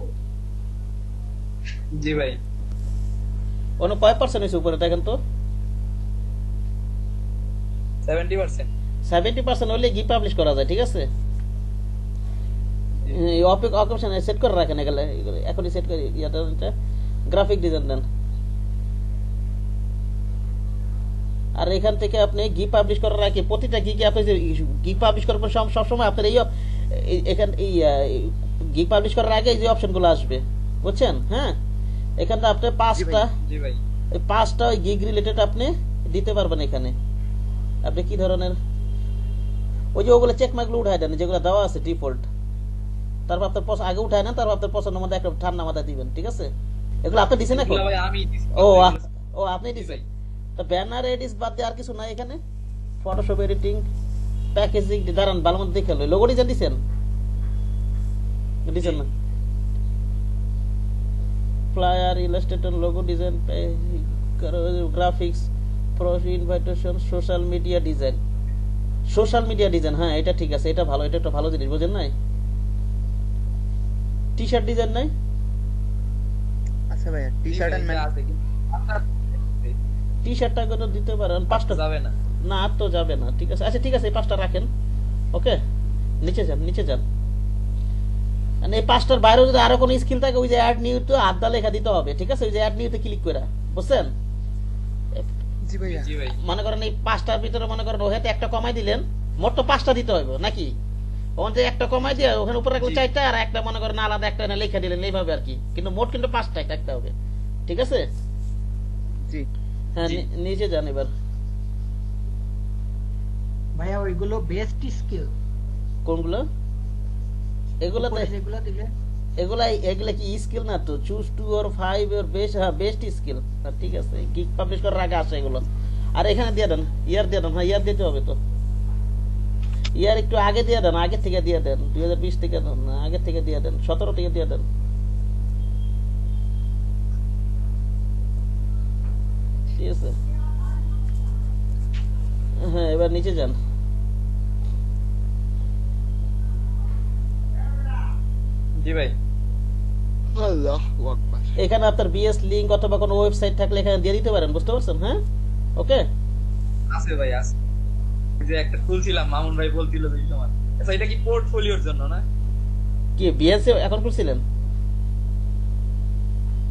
জি ভাই। অন্য কয় পার্সেন্ট হয়েছে উপরে দেখেন তো? 70%। 70% হলে গি পাবলিশ করা যায়, ঠিক আছে? অপশন সেট করে রাখেন এগুলো, এখনই সেট করে ইয়াটা গ্রাফিক ডিজাইন দেন। আর এখান থেকে আপনি গি পাবলিশ করার আগে প্রতিটা গিগে আপনি গি পাবলিশ করার পর সবসময় আপনার এখান গি পাবলিশ করার আগে যে অপশনগুলো আসবে, বুঝছেন? হ্যাঁ এখানে আপনি জি ভাই। 5টা গিগ রিলেটেড আপনি দিতে পারবেন। এখানে আপনি কি ধরনের ওই যে ওগুলো চেক মার্কগুলো উঠায় দেন যেগুলো দেওয়া আছে ডিফল্ট, তারপর আপনার আগে উঠায় না, তারপর আপনার পছন্দের মধ্যে একটা ঠান্ডা মাথা দিবেন, ঠিক আছে? এগুলো আপনি দিছেন এখন? ভাই আমি দিছি। ও আপনি দিছেন। তো ব্যানার এডিটস বাদ দিয়ে আর কিছু নাই এখানে? ফটোশপ এডিটিং, প্যাকেজিং, দাঁড়ান ভালো মতো দেখে লোগো ডিজাইন দিছেন? দিছেন না? Flyer, Illustrator, logo design, graphics, pro invitation, social media design. Social media design, হ্যাঁ এটা ঠিক আছে, এটা ভালো, এটা একটা ভালো জিনিস, বুঝেন নাই? টি শার্ট ডিজাইন নাই? আচ্ছা ভাইয়া টি শার্ট এন্ড আছে কিন্তু আপনার টি শার্টটা কত দিতে পারেন? 5টা যাবে না। না আর তো যাবে না, ঠিক আছে। আচ্ছা ঠিক আছে এই 5টা রাখেন। ওকে নিচে যান, নিচে যান। মানে এই 5টার বাইরেও যদি আরো কোনো স্কিল থাকে ওই যে অ্যাড নিউ তো আদা লেখা দিতে হবে, ঠিক আছে? ওই যে অ্যাড নিউতে ক্লিক করে, বুঝছেন? জি ভাইয়া। জি ভাই। মনে করেন এই 5টার ভিতরে মনে করেন ওহেতে একটা কমাই দিলেন, মোট তো 5টা দিতে হবে নাকি? ওখান থেকে একটা কমাই দিয়ে ওখানে উপরে রাখলে 4টা আর একটা মনে করেন আলাদা একটা লেখা দিলেন, এইভাবে আর কি। কিন্তু মোট কিন্তু 5টাই থাকতে হবে, ঠিক আছে? জি হ্যাঁ নিচে যান এবার। ভাইয়া ওইগুলো বেস্ট স্কিল কোনগুলো? এগুলোতে যেগুলো দিলে এগুলা কি স্কিল না তো? চুজ 2 or 5 or বেস্ট, হ্যাঁ বেস্ট স্কিল, ঠিক আছে। গিগ পাবলিশ করার আগে আসে এগুলো। আর এখানে দিয়ে দেন ইয়ার, দিয়ে দেন। হ্যাঁ ইয়ার দিতে হবে তো, ইয়ার একটু আগে দিয়ে দেন, আগে থেকে দিয়ে দেন। 2020 থেকে দেন না, আগে থেকে দিয়ে দেন, 17 থেকে দিয়ে দেন, ঠিক আছে? হ্যাঁ এবার নিচে যান। জি ভাই। আল্লাহু আকবার। এখানে আপনার বিএস লিংক অথবা কোনো ওয়েবসাইট থাকলে এখানে দিয়ে দিতে পারেন, বুঝতে পারছেন? হ্যাঁ ওকে আছে ভাই আছে। যে একটা খুলছিলাম মামুন ভাই বলছিল যে তোমার। আচ্ছা এটা কি পোর্টফোলিওর জন্য না? কি বিএস এখন খুলছিলেন?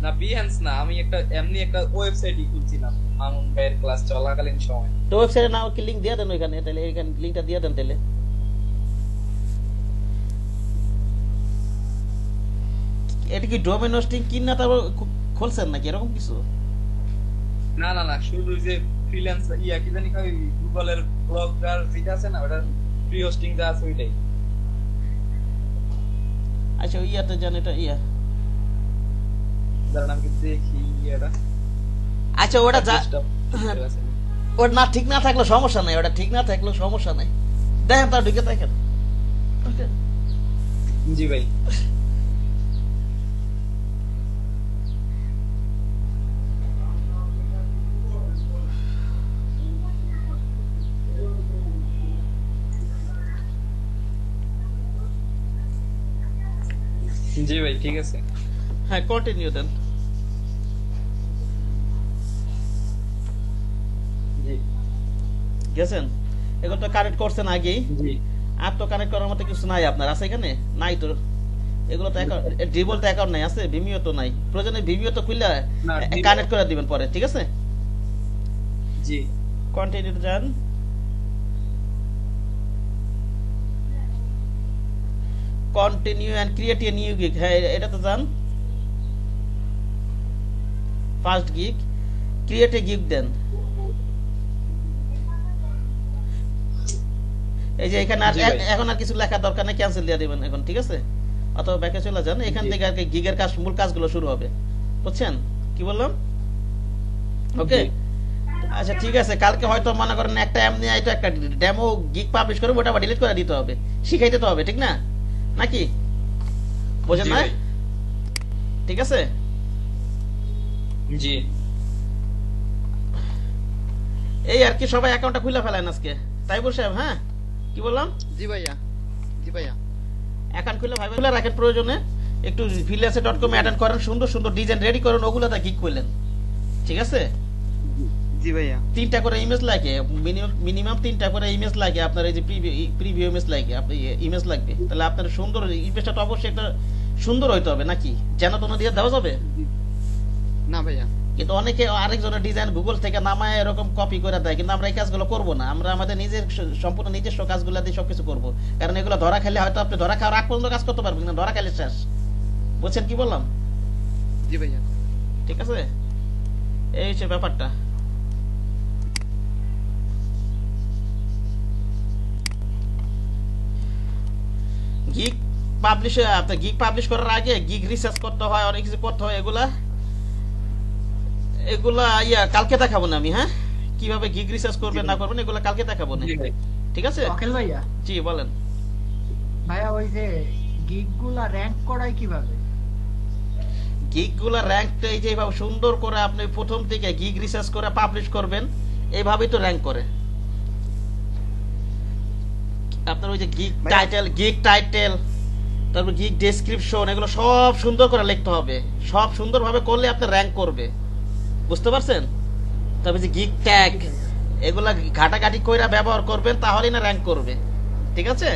না বিহেন্স না, আমি একটা এমনি একটা ওয়েবসাইটই খুলছিলাম মামুন ভাইয়ের ক্লাস চলাকালীন সময়। তো ওয়েবসাইটের নাম কি লিংক দিয়ে দেন ওইখানে, তাহলে এখানে লিংকটা দিয়ে দেন তাহলে। এটা কি ডোমেইন হোস্টিং কিনা তারপর খুলছেন নাকি এরকম কিছু? না না না, শুধু যে ফ্রিল্যান্স ইয়া কি জানি কই গুগলের ব্লগার যেটা আছে না ওটা ফ্রি হোস্টিং যা আছে ওইটাই। আচ্ছা ইয়াতে জান, এটা ইয়া। যার নাম কি দেখি এটা। আচ্ছা ওটা ওটা না ঠিক না থাকলে সমস্যা নাই, ওটা ঠিক না থাকলেও সমস্যা নাই। দেখেন তার ঢুকে দেখেন। ওকে জি ভাই। জি ভাই ঠিক আছে। হ্যাঁ কন্টিনিউ দেন। জি গেছেন এগুলো তো কানেক্ট করছেন আগেই, জি আর তো কানেক্ট করার মতো কিছু নাই আপনার, আছে এখানে? নাই তো। এগুলো তো ড্রিবল তো অ্যাকাউন্ট নাই, আছে ভিমিও তো নাই, প্রয়োজনে ভিমিও তো খুললে না, Vimeo- কানেক্ট করে দিবেন পরে, ঠিক আছে? জি কন্টিনিউ যান। Continue and create a new gig, হ্যাঁ এটা তো যান। First gig, create a gig দেন। এই যে এখানে আর জি ভাই। এখন আর কিছু লেখার দরকার নেই, ক্যান্সেল দিয়ে দিবেন এখন, ঠিক আছে? অথবা ব্যাকে চলে যান, এখান জি। থেকে আর কি গিগের কাজ, মূল কাজগুলো শুরু হবে, বুঝছেন কি বললাম? ওকে জি। আচ্ছা ঠিক আছে, কালকে হয়তো মনে করেন একটা এমনি হয়তো একটা ডেমো গিগ পাবলিশ করবো, ওটা আবার ডিলিট করে দিতে হবে, শিখাইতে তো হবে, ঠিক না নাকি? বোঝেন জি না? ভাই। ঠিক আছে। জি এই আর কি, সবাই অ্যাকাউন্টটা খুলে ফেলেন আজকে, তাই বলছে? হ্যাঁ কি বললাম? জি ভাইয়া, জি ভাইয়া। অ্যাকাউন্ট খুলে ভাই খুলে রাখেন, প্রয়োজনে একটু freelancer.com এ অ্যাটেন্ড করেন, সুন্দর সুন্দর ডিজাইন রেডি করেন, ওগুলোতে গিগ করলেন, ঠিক আছে? জি ভাইয়া। 3টা করে ইমেজ লাগে, মিনিমাম 3টা করে ইমেজ লাগে আপনার, এই যে প্রিভিউ ইমেজ লাগে, আপনি ইমেজ লাগবে, তাহলে আপনার সুন্দর ইমেজটা তো অবশ্যই একটা সুন্দর হইতে হবে নাকি, যেন তো দিয়ে দেওয়া যাবে। না ভাইয়া। কিন্তু অনেকে আরেকজনের ডিজাইন গুগল থেকে নামায় এরকম কপি করে দেয়, কিন্তু আমরা এই কাজগুলো করবো না, আমরা আমাদের নিজের সম্পূর্ণ নিজস্ব কাজগুলো দিয়ে সবকিছু করবো, কারণ এগুলো ধরা খেলে হয়তো আপনি ধরা খাওয়ার আগ পর্যন্ত কাজ করতে পারবেন, কিন্তু ধরা খেলে শেষ। বুঝছেন কি বললাম? জি ভাইয়া। ঠিক আছে, এই হচ্ছে ব্যাপারটা। গিগ পাবলিশ, আপনার গিগ পাবলিশ করার আগে গিগ রিসার্চ করতে হয়, অনেক কিছু করতে হয়, এগুলা কালকে দেখাবো না আমি, হ্যাঁ কিভাবে গিগ রিসার্চ করবেন না করবেন এগুলা কালকে দেখাবো না, জি ভাই। ঠিক আছে? অখিল ভাইয়া, জি বলেন। ভাইয়া ওই যে গিগ গুলা র্যাঙ্ক করাই কিভাবে? গিগ গুলা র্যাঙ্কটা এই যে এইভাবে সুন্দর করে আপনি প্রথম থেকে গিগ রিসার্চ করে পাবলিশ করবেন, এইভাবেই তো র্যাঙ্ক করে। আপনার ওই যে গিগ টাইটেল, তারপর গিগ ডেসক্রিপশন, এগুলো সব সুন্দর করে লিখতে হবে, সব সুন্দরভাবে করলে আপনার র্যাঙ্ক করবে, বুঝতে পারছেন? তবে যে গিগ ট্যাগ এগুলা ঘাটাঘাটি কইরা ব্যবহার করবেন, তাহলেই না র্যাঙ্ক করবে, ঠিক আছে?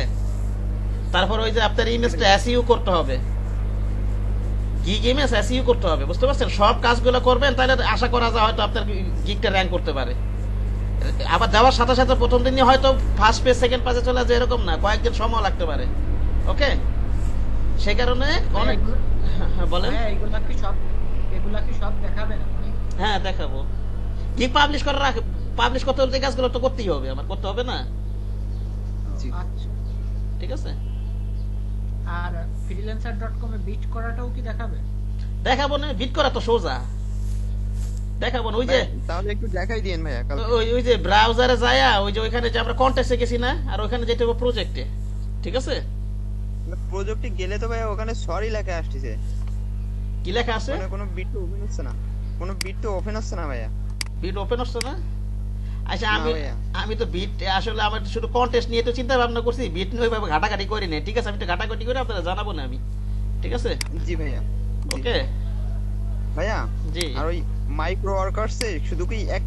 তারপর ওই যে আপনার ইমেজটা এসইউ করতে হবে, গিগ ইমেজ এসইউ করতে হবে, বুঝতে পারছেন? সব কাজগুলো করবেন, তাহলে আশা করা যায় হয়তো আপনার গিগটা র্যাঙ্ক করতে পারে। আবার দেওয়ার সাথে সাথে প্রথম দিনই হয়তো ফার্স্ট পেজ সেকেন্ড পেজে চলে যায় এরকম না, কয়েকদিন সময় লাগতে পারে, ওকে? সেই কারণে অনেক বলেন। ভাইয়া এগুলা কি সব দেখাবেন আপনি? হ্যাঁ দেখাবো, গিগ পাবলিশ করার আগে, পাবলিশ করতে হলে এই কাজগুলো তো করতেই হবে, আমার করতে হবে না, জি। আচ্ছা, ঠিক আছে? আর freelancer.com এ বিট করাটাও কি দেখাবে? দেখাবো না, বিট করা তো সোজা, দেখাবো না। ওই যে তাহলে একটু দেখাই দিয়েন ভাইয়া কালকে। ওই যে ব্রাউজারে যায়া ওই যে ওইখানে যে আমরা কন্টেস্টে গেছি না, আর ওইখানে যেতে হবে প্রজেক্টে, ঠিক আছে? প্রজেক্টে গেলে তো ভাইয়া ওখানে সরি লেখা আসছে, কি লেখা আছে? মানে কোনো বিট তো ওপেন হচ্ছে না, কোনো বিট তো ওপেন হচ্ছে না ভাইয়া। বিট ওপেন হচ্ছে না? আচ্ছা না আমি ভাইয়া। আমি তো বিট আসলে আমার শুধু কন্টেস্ট নিয়ে তো চিন্তা ভাবনা করছি, বিট নিয়ে ওইভাবে ঘাটাঘাটি করি না, ঠিক আছে? আমি তো ঘাটাঘাটি করে আপনারা জানাবো না আমি, ঠিক আছে? জি ভাইয়া। জি। ওকে ভাইয়া জি। আর ওই মাইক্রো ওয়ার্কার্সে শুধু কি এক